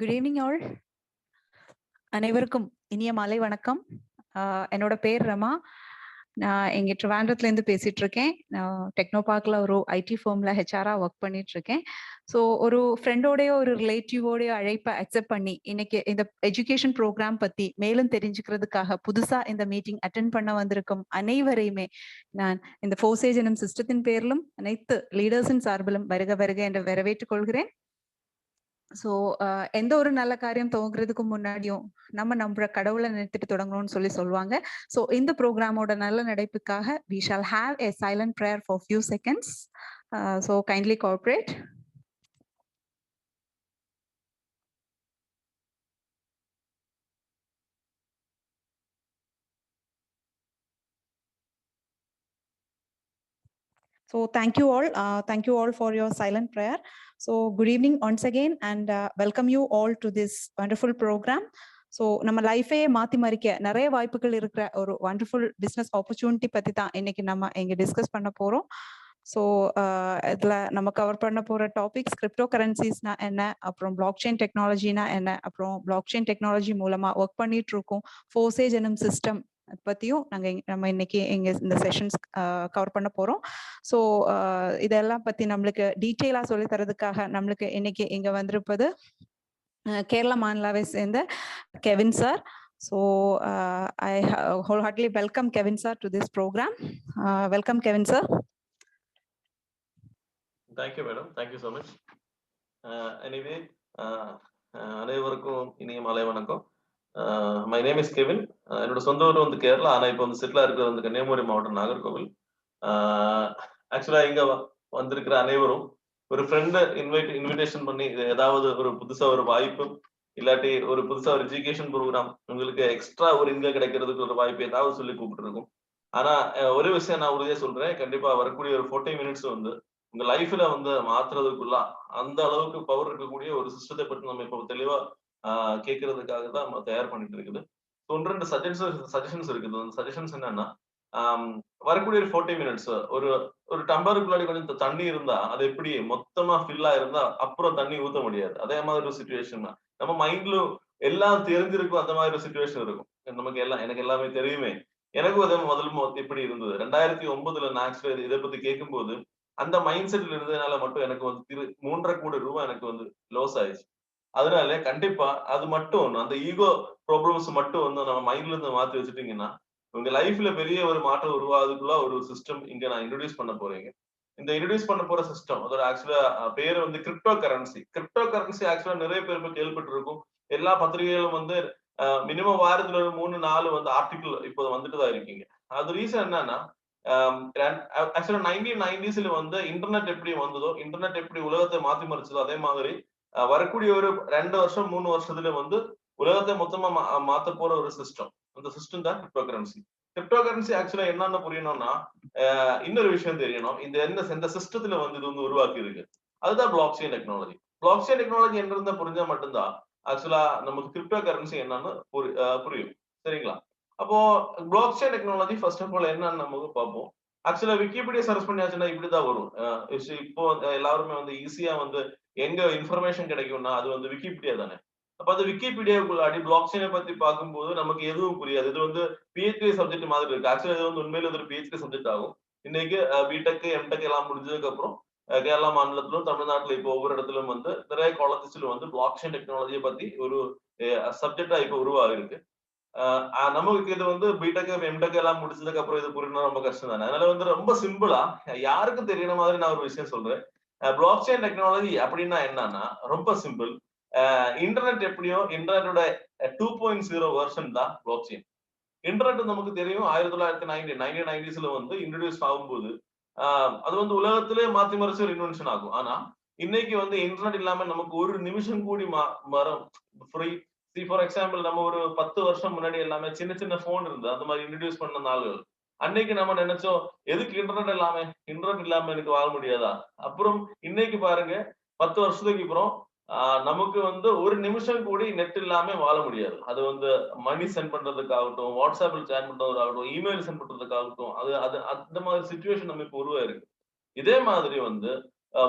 Good evening all. அனைவருக்கும் இனிய மாலை வணக்கம். என்னோட பேர் ரமா. நான் இங்க ட்ரிவாண்ட்ரத்துலேருந்து பேசிட்டு இருக்கேன். நான் டெக்னோ பார்க்ல ஒரு ஐடி ஃபர்ம்ல ஹெச்ஆரா ஒர்க் பண்ணிட்டு இருக்கேன். ஸோ ஒரு ஃப்ரெண்டோடய ஒரு ரிலேட்டிவோடைய அழைப்பை அக்செப்ட் பண்ணி இன்னைக்கு இந்த எஜுகேஷன் ப்ரோக்ராம் பத்தி மேலும் தெரிஞ்சுக்கிறதுக்காக புதுசா இந்த மீட்டிங் அட்டென்ட் பண்ண வந்திருக்கும் அனைவரையுமே நான் இந்த ஃபோர்சேஜ் எனும் சிஸ்டத்தின் பேரிலும் அனைத்து லீடர்ஸின் சார்பிலும் வருக வருக என்று வரவேற்றுக் கொள்கிறேன். ஸோ எந்த ஒரு நல்ல காரியம் துவங்குறதுக்கு முன்னாடியும் நம்ம கடவுளை நிறுத்திட்டு தொடங்கணும்னு சொல்லுவாங்க. ஸோ இந்த ப்ரோக்ராமோட நல்ல நடைப்புக்காக we shall have a silent prayer for few seconds. So kindly cooperate. So thank you all for your silent prayer. So good evening once again and welcome you all to this wonderful program. So நம்ம லைஃபையே மாற்றி மறிக்க நிறைய வாய்ப்புகள் இருக்கிற ஒரு wonderful business opportunity பற்றி தான் இன்னைக்கு நம்ம இங்கே டிஸ்கஸ் பண்ண போகிறோம். ஸோ இதில் நம்ம கவர் பண்ண போகிற டாபிக்ஸ் கிரிப்டோ கரன்சிஸ்னா என்ன, அப்புறம் பிளாக் செயின் டெக்னாலஜினா என்ன, அப்புறம் பிளாக் செயின் டெக்னாலஜி மூலமாக ஒர்க் பண்ணிட்டு இருக்கோம் ஃபோர்சேஜ் எனும் சிஸ்டம் பற்றியும் நம்ம இன்னைக்கு இங்கே இந்த செஷன்ஸ் கவர் பண்ண போகிறோம். ஸோ இதெல்லாம் பற்றி நம்மளுக்கு டீட்டெயிலாக சொல்லி தரதுக்காக நம்மளுக்கு இன்னைக்கு இங்கே வந்திருப்பது கேரளா மாநிலவை சேர்ந்த Kevin sir. So I wholeheartedly welcome Kevin sir to this program. Welcome Kevin sir. Thank you madam. Thank you so much. Anyway, அனைவருக்கும் இனிய மாலை வணக்கம். My name is Kevin. என்னோட சொந்த ஊர் வந்து கேரளா, ஆனா இப்போ வந்து செட்டில் இருக்கிறது வந்து கன்னியாகுமரி மாவட்டம் நாகர்கோவில். ஆக்சுவலா இங்க வந்திருக்கிற அனைவரும் ஒரு ஃப்ரெண்ட் இன்விடேஷன் பண்ணி ஏதாவது ஒரு புதுசா ஒரு வாய்ப்பு இல்லாட்டி ஒரு புதுசா ஒரு எஜுகேஷன் ப்ரோக்ராம் உங்களுக்கு எக்ஸ்ட்ரா ஒரு இன்கம் கிடைக்கிறதுக்கு ஒரு வாய்ப்பு ஏதாவது சொல்லி கூப்பிட்டு இருக்கும். ஆனா ஒரு விஷயம் நான் உறுதியா சொல்றேன், கண்டிப்பா வரக்கூடிய ஒரு 40 மினிட்ஸ் வந்து உங்க லைஃப்ல வந்து மாத்துறதுக்குள்ள அந்த அளவுக்கு பவர் இருக்கக்கூடிய ஒரு சிஸ்டத்தை பற்றி நம்ம இப்போ தெளிவா கேட்கறதுக்காக தான் நம்ம தயார் பண்ணிட்டு இருக்குது. ஒன்று ரெண்டு சஜஷன்ஸ் இருக்குது. அந்த சஜஷன்ஸ் என்னன்னா, வரக்கூடிய ஒரு 40 மினிட்ஸ் ஒரு டம்ளருக்குள்ளாடி கொஞ்சம் தண்ணி இருந்தா அது எப்படி மொத்தமா ஃபில்லா இருந்தா அப்புறம் தண்ணி ஊத்த முடியாது. அதே மாதிரி ஒரு சிச்சுவேஷன் தான் நம்ம மைண்ட்ல எல்லாம் தெரிஞ்சிருக்கும். அந்த மாதிரி ஒரு சிச்சுவேஷன் இருக்கும். நமக்கு எனக்கு எல்லாமே தெரியுமே. எனக்கும் அதே முதல்ல எப்படி இருந்தது 2009 நான் ஆக்சுவலி இதை பத்தி கேட்கும்போது அந்த மைண்ட் செட்ல இருந்ததுனால மட்டும் எனக்கு வந்து 3.5 கோடி ரூபாய் எனக்கு வந்து லாஸ் ஆயிடுச்சு. அதனால கண்டிப்பா அது மட்டும் அந்த ஈகோ ப்ராப்ளம்ஸ் மட்டும் வந்து நம்ம மைண்ட்ல இருந்து மாத்தி வச்சுட்டீங்கன்னா உங்க லைஃப்ல பெரிய ஒரு மாற்றம் உருவாதுக்குள்ள ஒரு சிஸ்டம் இங்க நான் இன்ட்ரோடியூஸ் பண்ண போறேங்க. இந்த இன்ட்ரோடியூஸ் பண்ண போற சிஸ்டம் அதோட ஆக்சுவலா பேரு வந்து கிரிப்டோ கரன்சி. கிரிப்டோ கரன்சி ஆக்சுவலா நிறைய பேருக்கு கேள்விப்பட்டு இருக்கும். எல்லா பத்திரிகைகளும் வந்து மினிமம் வாரத்துல ஒரு 3-4 வந்து ஆர்டிகிள் இப்போ வந்துட்டு தான் இருக்கீங்க. அது ரீசன் என்னன்னா, ஆக்சுவலா 1990s வந்து இன்டர்நெட் எப்படி வந்ததோ, இன்டர்நெட் எப்படி உலகத்தை மாத்தி மறிச்சதோ அதே மாதிரி வரக்கூடிய ஒரு 2 வருஷம் 3 வருஷத்துல வந்து உலகத்தை மொத்தமா மாத்த போற ஒரு சிஸ்டம். அந்த சிஸ்டம் தான் கிரிப்டோ கரன்சி. கிரிப்டோ கரன்சி ஆக்சுவலா என்னன்னு புரியணும்னா, இன்னொரு விஷயம் தெரியணும். இந்த சிஸ்டத்துல வந்து இது வந்து உருவாக்கி இருக்கு. அதுதான் black chain technology. Black chain technology என்ன புரிஞ்சா மட்டும்தான் ஆக்சுவலா நமக்கு கிரிப்டோ கரன்சி என்னன்னு புரியும். சரிங்களா? அப்போ block chain technology first of all என்னன்னு நமக்கு பார்ப்போம். ஆக்சுவலா விக்கிபீடியா சர்ச் பண்ணியாச்சுன்னா இப்படிதான் வரும். இப்போ எல்லாருமே வந்து ஈஸியா வந்து எங்க இன்ஃபர்மேஷன் கிடைக்கும்னா அது வந்து விக்கிபீடியா தானே. அப்ப அது விக்கிபீடியாவுக்குள்ளாடி பிளாக் செயினை பத்தி பார்க்கும்போது நமக்கு எதுவும் புரியாது. இது வந்து பிஹெச்டி சப்ஜெக்ட் மாதிரி இருக்கு. ஆக்சுவலா இது வந்து உண்மையில ஒரு பிஹெச்டி சப்ஜெக்ட் ஆகும். இன்னைக்கு பிடெக் எம்டெக் எல்லாம் முடிஞ்சதுக்கு அப்புறம் கேரளா மாநிலத்திலும் தமிழ்நாட்டுல இப்போ ஒவ்வொரு இடத்திலும் வந்து நிறைய காலேஜஸ்ல வந்து பிளாக் செயின் டெக்னாலஜியை பத்தி ஒரு சப்ஜெக்டா இப்போ உருவாகி இருக்கு. நமக்கு இது வந்து பிடெக் எம்டெக் எல்லாம் முடிச்சதுக்கு அப்புறம் இது புரியணும் ரொம்ப கஷ்டம் தானே. அதனால வந்து ரொம்ப சிம்பிளா யாருக்கும் தெரியற மாதிரி நான் ஒரு விஷயம் சொல்றேன். பிளாக் செயின் டெக்னாலஜி அப்படின்னா என்னன்னா ரொம்ப சிம்பிள். இன்டர்நெட் எப்படியோ இன்டர்நெட்டோட 2.0 வெர்ஷன் தான் பிளாக் செயின். இன்டர்நெட் நமக்கு தெரியும் 1990s வந்து இன்ட்ரோடியூஸ் ஆகும்போது அது வந்து உலகத்திலே மாத்தி மறைச்ச ஒரு இன்வென்ஷன் ஆகும். ஆனா இன்னைக்கு வந்து இன்டர்நெட் இல்லாம நமக்கு ஒரு நிமிஷம் கூடி மரம் ஃப்ரீ. ஃபார் எக்ஸாம்பிள் நம்ம ஒரு 10 வருஷம் முன்னாடி எல்லாமே சின்ன சின்ன போன் இருந்தது. அந்த மாதிரி இன்ட்ரோடியூஸ் பண்ண நாள்கள். அன்னைக்கு நம்ம நினைச்சோம் எதுக்கு இன்டர்நெட் இல்லாம எனக்கு வாழ முடியாதா? அப்புறம் இன்னைக்கு பாருங்க 10 வருஷத்துக்கு அப்புறம் நமக்கு வந்து ஒரு நிமிஷம் கூடி நெட் இல்லாம வாழ முடியாது. அது வந்து மணி சென்ட் பண்றதுக்காகட்டும், வாட்ஸ்அப்ல சேட் பண்றதுக்காகட்டும், இமெயில் சென்ட் பண்றதுக்காகட்டும், அது அந்த மாதிரி சிச்சுவேஷன் நம்ம இப்ப உருவாயிருக்கு. இதே மாதிரி வந்து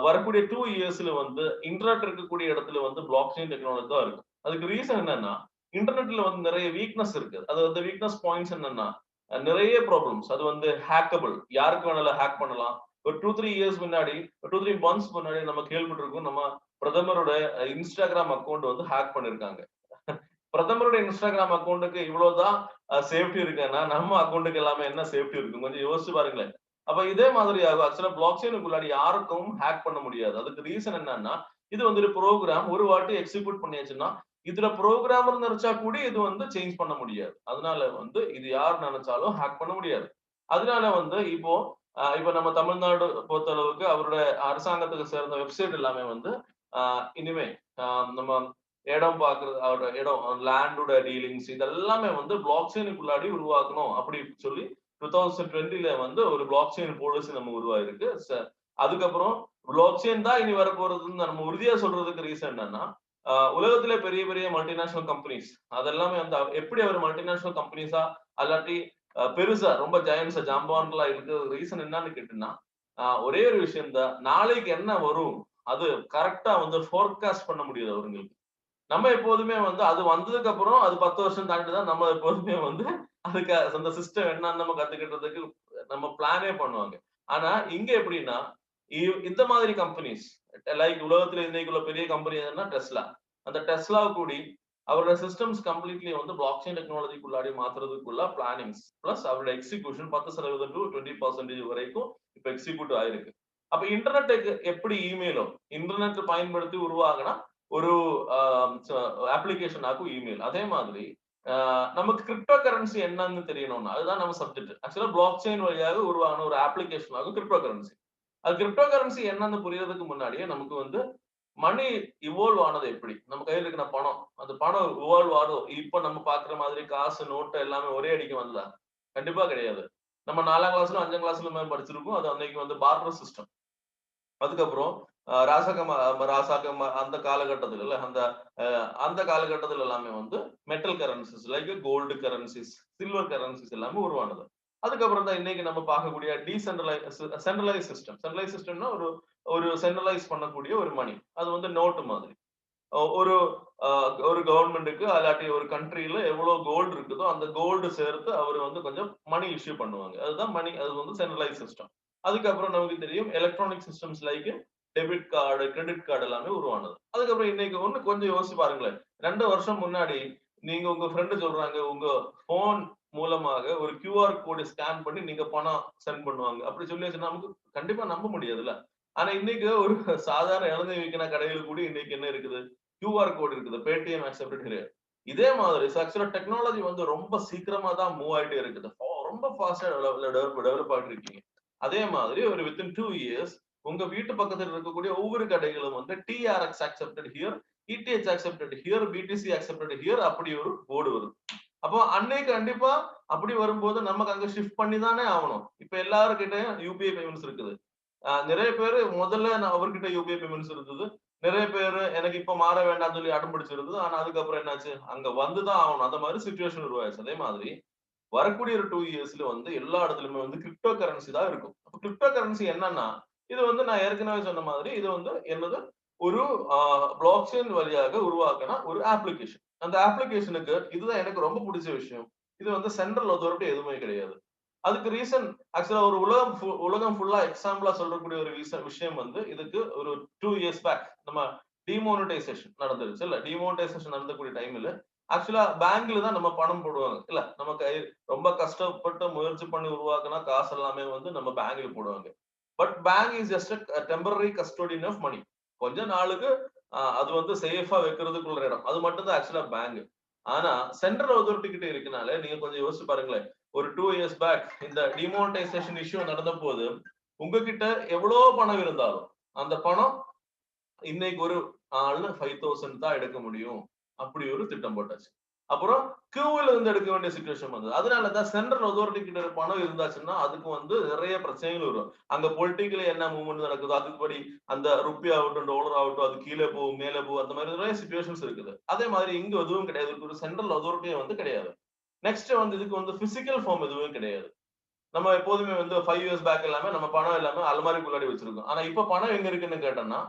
வரக்கூடிய 2 இயர்ஸ்ல வந்து இன்டர்நெட் இருக்கக்கூடிய இடத்துல வந்து பிளாக் செயின் டெக்னாலஜி தான் இருக்கும். அதுக்கு ரீசன் என்னன்னா, இன்டர்நெட்ல வந்து நிறைய வீக்னஸ் இருக்கு. அது வந்து வீக்னஸ் பாயிண்ட்ஸ் என்னன்னா, நிறைய ப்ராப்ளம்ஸ். அது வந்து ஹேக்கபிள், யாருக்கு வேணாலும் ஹேக் பண்ணலாம். ஒரு 2-3 இயர்ஸ் முன்னாடி, 2-3 மந்த்ஸ் முன்னாடி நம்ம கேள்விப்பட்டிருக்கோம், நம்ம பிரதமரோட இன்ஸ்டாகிராம் அக்கௌண்ட் வந்து ஹேக் பண்ணிருக்காங்க. பிரதமரோட இன்ஸ்டாகிராம் அக்கௌண்ட்டுக்கு இவ்வளவுதான் சேஃப்டி இருக்குன்னா, நம்ம அக்கௌண்ட்டுக்கு எல்லாமே என்ன சேஃப்டி இருக்கும்? கொஞ்சம் யோசிச்சு பாருங்களேன். அப்ப இதே மாதிரி ஆக்சுவலா பிளாக் செயினுக்குள்ளாடி யாருக்கும் ஹேக் பண்ண முடியாது. அதுக்கு ரீசன் என்னன்னா, இது வந்து ஒரு ப்ரோக்ராம் ஒரு வாட்டி எக்ஸிக்யூட் பண்ணியாச்சுன்னா, இதுல ப்ரோக்ராமர் நினைச்சா கூட இது வந்து சேஞ்ச் பண்ண முடியாது. அதனால வந்து இது யார் நினைச்சாலும் ஹேக் பண்ண முடியாது. அதனால வந்து இப்ப நம்ம தமிழ்நாடு பொறுத்த அளவுக்கு அவரோட அரசாங்கத்துக்கு சேர்ந்த வெப்சைட் எல்லாமே வந்து இனிமே நம்ம இடம் பாக்குறது, அவரோட இடம் லேண்டோட டீலிங்ஸ் இதெல்லாமே வந்து பிளாக் செயினுக்குள்ளாடி உருவாக்கணும் அப்படி சொல்லி 2020ல வந்து ஒரு பிளாக் செயின் பாலிசி நம்ம உருவாயிருக்கு. அதுக்கப்புறம் பிளாக் செயின் தான் இனி வரப்போறதுன்னு நம்ம உறுதியா சொல்றதுக்கு ரீசன் என்னன்னா, உலகத்திலே பெரிய பெரிய மல்டிநேஷனல் கம்பெனிஸ் அதெல்லாமே வந்து எப்படி அவர் மல்டிநேஷனல் கம்பெனிஸா அல்லாட்டி பெருசா ரொம்ப ஜெயன்ஸ் ஜாம்பான்லாம் இருக்கு. ரீசன் என்னன்னு கேட்டீங்கன்னா, ஒரே ஒரு விஷயம் தான், நாளைக்கு என்ன வரும் அது கரெக்டா வந்து ஃபோர்காஸ்ட் பண்ண முடியாது அவங்களுக்கு. நம்ம எப்போதுமே வந்து அது வந்ததுக்கு அப்புறம் அது 10 வருஷம் தாண்டிதான் நம்ம எப்போதுமே வந்து அதுக்கு அந்த சிஸ்டம் என்னன்னு நம்ம கத்துக்கிட்டதுக்கு நம்ம பிளானே பண்ணுவாங்க. ஆனா இங்க எப்படின்னா, இந்த மாதிரி கம்பெனிஸ் லைக் உலகத்துல இன்னைக்குள்ள பெரிய கம்பெனி எதுன்னா டெஸ்லா. அந்த டெஸ்லா கூடி அவரோட சிஸ்டம்ஸ் கம்ப்ளீட்லி வந்து பிளாக் செயின் டெக்னாலஜிக்குள்ளாடி மாத்துறதுக்குள்ள பிளானிங்ஸ் பிளஸ் அவரோட எக்ஸிகியூஷன் 10% to 20% வரைக்கும் இப்ப எக்ஸிக்யூட் ஆயிருக்கு. அப்ப இன்டர்நெட்டுக்கு எப்படி இமெயிலோ இன்டர்நெட் பயன்படுத்தி உருவாகினா ஒரு அப்ளிகேஷன் ஆகும் இமெயில். அதே மாதிரி நமக்கு கிரிப்டோ கரன்சி என்னன்னு தெரியணும்னா அதுதான் நம்ம சப்ஜெக்ட். ஆக்சுவலா பிளாக் செயின் வழியாக உருவான ஒரு அப்ளிகேஷன் ஆகும் கிரிப்டோ கரன்சி. அது கிரிப்டோ கரன்சி என்னன்னு புரியறதுக்கு முன்னாடியே நமக்கு வந்து மணி இவால்வ் ஆனது எப்படி, நம்ம கையில இருக்கிற பணம், அந்த பணம் இவால்வ் ஆகும். இப்ப நம்ம பாக்குற மாதிரி காசு நோட்டு எல்லாமே ஒரே அடிக்கு வந்ததா? கண்டிப்பா கிடையாது. நம்ம 4ஆம் கிளாஸ்ல 5ஆம் கிளாஸ்ல படிச்சிருக்கோம். அது அன்னைக்கு வந்து பார்டர் சிஸ்டம். அதுக்கப்புறம் ராசாக்கம் அந்த காலகட்டத்துல இல்ல அந்த காலகட்டத்துல எல்லாமே வந்து metal currencies like gold currencies, silver currencies எல்லாமே உருவானது. அதுக்கப்புறம் தான் இன்னைக்கு நம்ம பார்க்கக்கூடிய சென்ட்ரலைஸ் சிஸ்டம். சென்ட்ரலைஸ் சிஸ்டம்னா ஒரு சென்ட்ரலைஸ் பண்ணக்கூடிய ஒரு மணி. அது வந்து நோட்டு மாதிரி. ஒரு ஒரு கவர்மெண்ட்டுக்கு அல்லாட்டி ஒரு கண்ட்ரில எவ்வளவு கோல்டு இருக்குதோ அந்த கோல்டு சேர்த்து அவர் வந்து கொஞ்சம் மணி இஷ்யூ பண்ணுவாங்க. அதுதான் மணி. அது வந்து சென்ட்ரலைஸ் சிஸ்டம். அதுக்கப்புறம் நமக்கு தெரியும் electronic systems like debit card, credit card எல்லாமே உருவானது. அதுக்கப்புறம் இன்னைக்கு ஒண்ணு கொஞ்சம் யோசிச்சு பாருங்களேன். 2 வருஷம் முன்னாடி நீங்க உங்க ஃப்ரெண்டு சொல்றாங்க உங்க போன் மூலமாக ஒரு கியூஆர் கோடு ஸ்கேன் பண்ணி நீங்க பணம் சென்ட் பண்ணுவாங்க. அப்படி சொல்லி நமக்கு கண்டிப்பா நம்ப முடியாதுல்ல. ஆனா இன்னைக்கு ஒரு சாதாரண இளநீர் விற்கிற கடையில் கூட இன்னைக்கு என்ன இருக்குது, கியூஆர் கோடு இருக்குது. பேடிஎம் அக்செப்டட் கிடையாது. இதே மாதிரி ஆக்சுவலா டெக்னாலஜி வந்து ரொம்ப சீக்கிரமா தான் மூவ் ஆயிட்டே இருக்குது. ரொம்ப ஃபாஸ்டா டெவலப் ஆயிட்டு இருக்கீங்க. அதே மாதிரி ஒரு வித்தின் 2 இயர்ஸ் உங்க வீட்டு பக்கத்துல இருக்கக்கூடிய ஒவ்வொரு கடைகளும் வந்து TRX accepted here, ETH accepted here, BTC accepted here அப்படி ஒரு போர்டு வரும். அப்போ அன்னைக்கு கண்டிப்பா அப்படி வரும்போது நமக்கு அங்க ஷிஃப்ட் பண்ணி தானே ஆகணும். இப்ப எல்லாருக்கிட்டையும் யூபிஐ பேமெண்ட்ஸ் இருக்குது. நிறைய பேரு முதல்ல அவர்கிட்ட யூபிஐ பேமெண்ட்ஸ் இருந்தது. நிறைய பேரு எனக்கு இப்ப மாற வேண்டாம்னு சொல்லி அடம்பிடிச்சிருந்தது. ஆனா அதுக்கப்புறம் என்னாச்சு, அங்க வந்துதான் ஆகணும். அந்த மாதிரி சிச்சுவேஷன் உருவாச்சு. அதே மாதிரி வரக்கூடிய ஒரு 2 இயர்ஸ்ல வந்து எல்லா இடத்துலயுமே வந்து கிரிப்டோ கரன்சி தான் இருக்கும். கிரிப்டோ கரன்சி என்னன்னா, இது வந்து நான் ஏற்கனவே சொன்ன மாதிரி இது வந்து என்னது ஒரு பிளாக் செயின் வழியாக உருவாக்கின ஒரு அப்ளிகேஷன். அந்த அப்ளிகேஷனுக்கு இதுதான் எனக்கு ரொம்ப பிடிச்ச விஷயம். இது வந்து சென்ட்ரல் அத்தாரிட்டி எதுவுமே கிடையாது. அதுக்கு ரீசன் ஆக்சுவலா ஒரு உலகம் ஃபுல்லா எக்ஸாம்பிளா சொல்லக்கூடிய ஒரு விஷயம் வந்து இதுக்கு ஒரு 2 இயர்ஸ் பேக் நம்ம டிமோனிட்டைசேஷன் நடந்துருச்சு இல்ல. டிமோனிட்டைசேஷன் நடந்தக்கூடிய டைம்ல ஆக்சுவலா பேங்க்ல தான் நம்ம பணம் போடுவாங்க இல்ல. நம்ம ரொம்ப கஷ்டப்பட்டு முயற்சி பண்ணி உருவாக்குனா காசு எல்லாமே வந்து நம்ம பேங்க்ல போடுவாங்க. But bank is just temporary custodian of money. கொஞ்ச நாளுக்கு அது வந்து சேஃபா வைக்கிறதுக்குள்ள இடம். அது மட்டும் தான் ஆக்சுவலா பேங்க். ஆனா சென்ட்ரல் அத்தாரிட்டி கிட்ட இருக்கனால நீங்க கொஞ்சம் யோசிச்சு பாருங்களேன். ஒரு 2 இயர்ஸ் பேக் இந்த டிமோனிட்டைசேஷன் இஷ்யூ நடந்த போது உங்ககிட்ட எவ்வளவு பணம் இருந்தாலும் அந்த பணம் இன்னைக்கு ஒரு ஆள்னு 5,000 தான் எடுக்க முடியும். அப்படி ஒரு திட்டம் போட்டாச்சு. அப்புறம் கியூல இருந்து எடுக்க வேண்டிய சிச்சுவேஷன் வந்தது. அதனாலதான் சென்ட்ரல் அத்தாரிட்டி கிட்ட பணம் இருந்தாச்சுன்னா அதுக்கு வந்து நிறைய பிரச்சனைகள் வரும். அங்க பொலிட்டிக்கலி என்ன மூவ்மெண்ட் நடக்குதோ அதுபடி அந்த ருப்பி ஆகட்டும், டாலர் ஆகட்டும், அது கீழே போகும், மேலே போகும், அந்த மாதிரி நிறைய சிச்சுவேஷன்ஸ் இருக்குது. அதே மாதிரி இங்க எதுவும் கிடையாது. ஒரு சென்ட்ரல் அத்தாரிட்டியே வந்து கிடையாது. நெக்ஸ்ட் வந்து இதுக்கு வந்து பிசிக்கல் ஃபார்ம் எதுவும் கிடையாது. நம்ம எப்போதுமே வந்து 5 இயர்ஸ் பேக் எல்லாமே நம்ம பணம் எல்லாமே அலமாரிக்குள்ளாடி வச்சிருக்கோம். ஆனா இப்ப பணம் எங்க இருக்குன்னு கேட்டோம்னா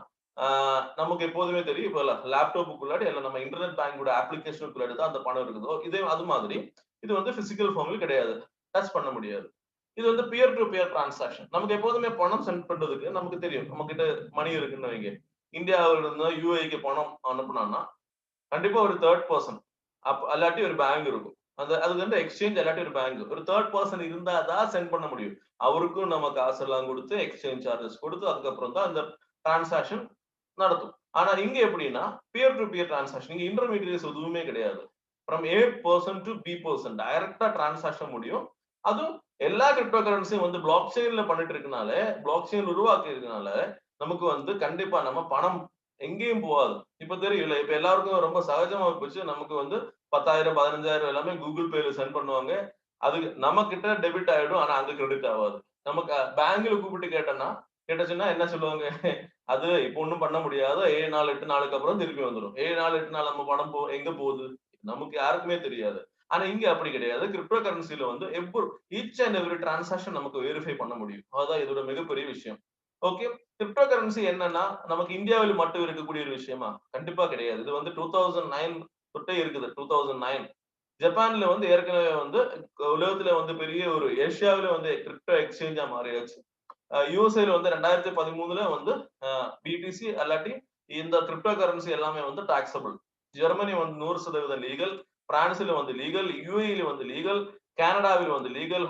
நமக்கு எப்போதுமே தெரியும் இப்ப லேப்டாப்புக்குள்ளாடி இல்ல நம்ம இன்டர்நெட் பேங்கோட அப்ளிகேஷனுக்குள்ளாடி தான் அந்த பணம் இருக்குதோ இதே அது மாதிரி இது வந்து பிசிக்கல் ஃபார்மில் கிடையாது, டச் பண்ண முடியாது. இது வந்து பியர் டு பியர் டிரான்சாக்ஷன். நமக்கு எப்போதுமே பணம் சென்ட் பண்றதுக்கு நமக்கு தெரியும் நம்ம கிட்ட மணி இருக்குன்னு வைங்க. இந்தியாவில இருந்து யுஏக்கு பணம் அனுப்புனோம்னா கண்டிப்பா ஒரு தேர்ட் பர்சன் அல்லாட்டி ஒரு பேங்க் இருக்கும். அதுக்கு வந்து எக்ஸ்சேஞ்ச் அல்லாட்டி ஒரு பேங்க் ஒரு தேர்ட் பர்சன் இருந்தா தான் சென்ட் பண்ண முடியும். அவருக்கும் நம்ம காசு எல்லாம் கொடுத்து எக்ஸ்சேஞ்ச் சார்ஜஸ் கொடுத்து அதுக்கப்புறம் தான் அந்த டிரான்சாக்ஷன் நடத்தும். ஆனா இங்க எப்படின்னா பியர் டு பியர் டிரான்சாக்ஷன், இங்க இன்டர்மீடியட்ஸ் எதுவுமே கிடையாது. From A person to B person டைரக்டா டிரான்சாக்ஷன் முடியும். அதுவும் எல்லா கிரிப்டோ கரன்சியும் வந்து பிளாக் செயின்ல பண்ணிட்டு இருக்கனால, பிளாக் செயின் உருவாக்கி இருக்கனால நமக்கு வந்து கண்டிப்பா நம்ம பணம் எங்கேயும் போகாது. இப்ப தெரியல, இப்ப எல்லாருக்கும் ரொம்ப சகஜமா போச்சு. நமக்கு வந்து 10,000 15,000 எல்லாமே கூகுள் பேல சென்ட் பண்ணுவாங்க. அது நம்ம கிட்ட டெபிட் ஆயிடும். ஆனா அங்க கிரெடிட் ஆகாது. நமக்கு பேங்க்ல கூப்பிட்டு கேட்டுச்சுன்னா என்ன சொல்லுவாங்க? அது இப்ப ஒண்ணும் பண்ண முடியாது. 7 நாள் 8 நாளுக்கு அப்புறம் திருப்பி வந்துடும். 7 நாள் 8 நாள் நம்ம பணம் எங்க போகுது? நமக்கு யாருக்குமே தெரியாது. ஆனா இங்க அப்படி கிடையாது. கிரிப்டோ கரன்சில வந்து ஈச் அண்ட் எவ்ரி டிரான்சாக்ஷன் நமக்கு வெரிஃபை பண்ண முடியும். அதுதான் இதோட மிகப்பெரிய விஷயம். ஓகே. கிரிப்டோ கரன்சி என்னன்னா நமக்கு இந்தியாவில் மட்டும் இருக்கக்கூடிய ஒரு விஷயமா? கண்டிப்பா கிடையாது. இது வந்து 2009 தொட்டே இருக்குது. 2009 ஜப்பான்ல வந்து ஏற்கனவே வந்து உலகத்துல வந்து பெரிய ஒரு ஏசியாவில வந்து கிரிப்டோ எக்ஸ்சேஞ்சா மாறியாச்சு. யூஎஸ்ஏல வந்து 2013 வந்து பிடிசி அல்லாட்டி இந்த கிரிப்டோ கரன்சி எல்லாமே வந்து டாக்ஸபிள். ஜெர்மனி வந்து 100% லீகல், பிரான்ஸ்ல வந்து லீகல், யுஏஇல வந்து லீகல், கனடாவில் வந்து லீகல்,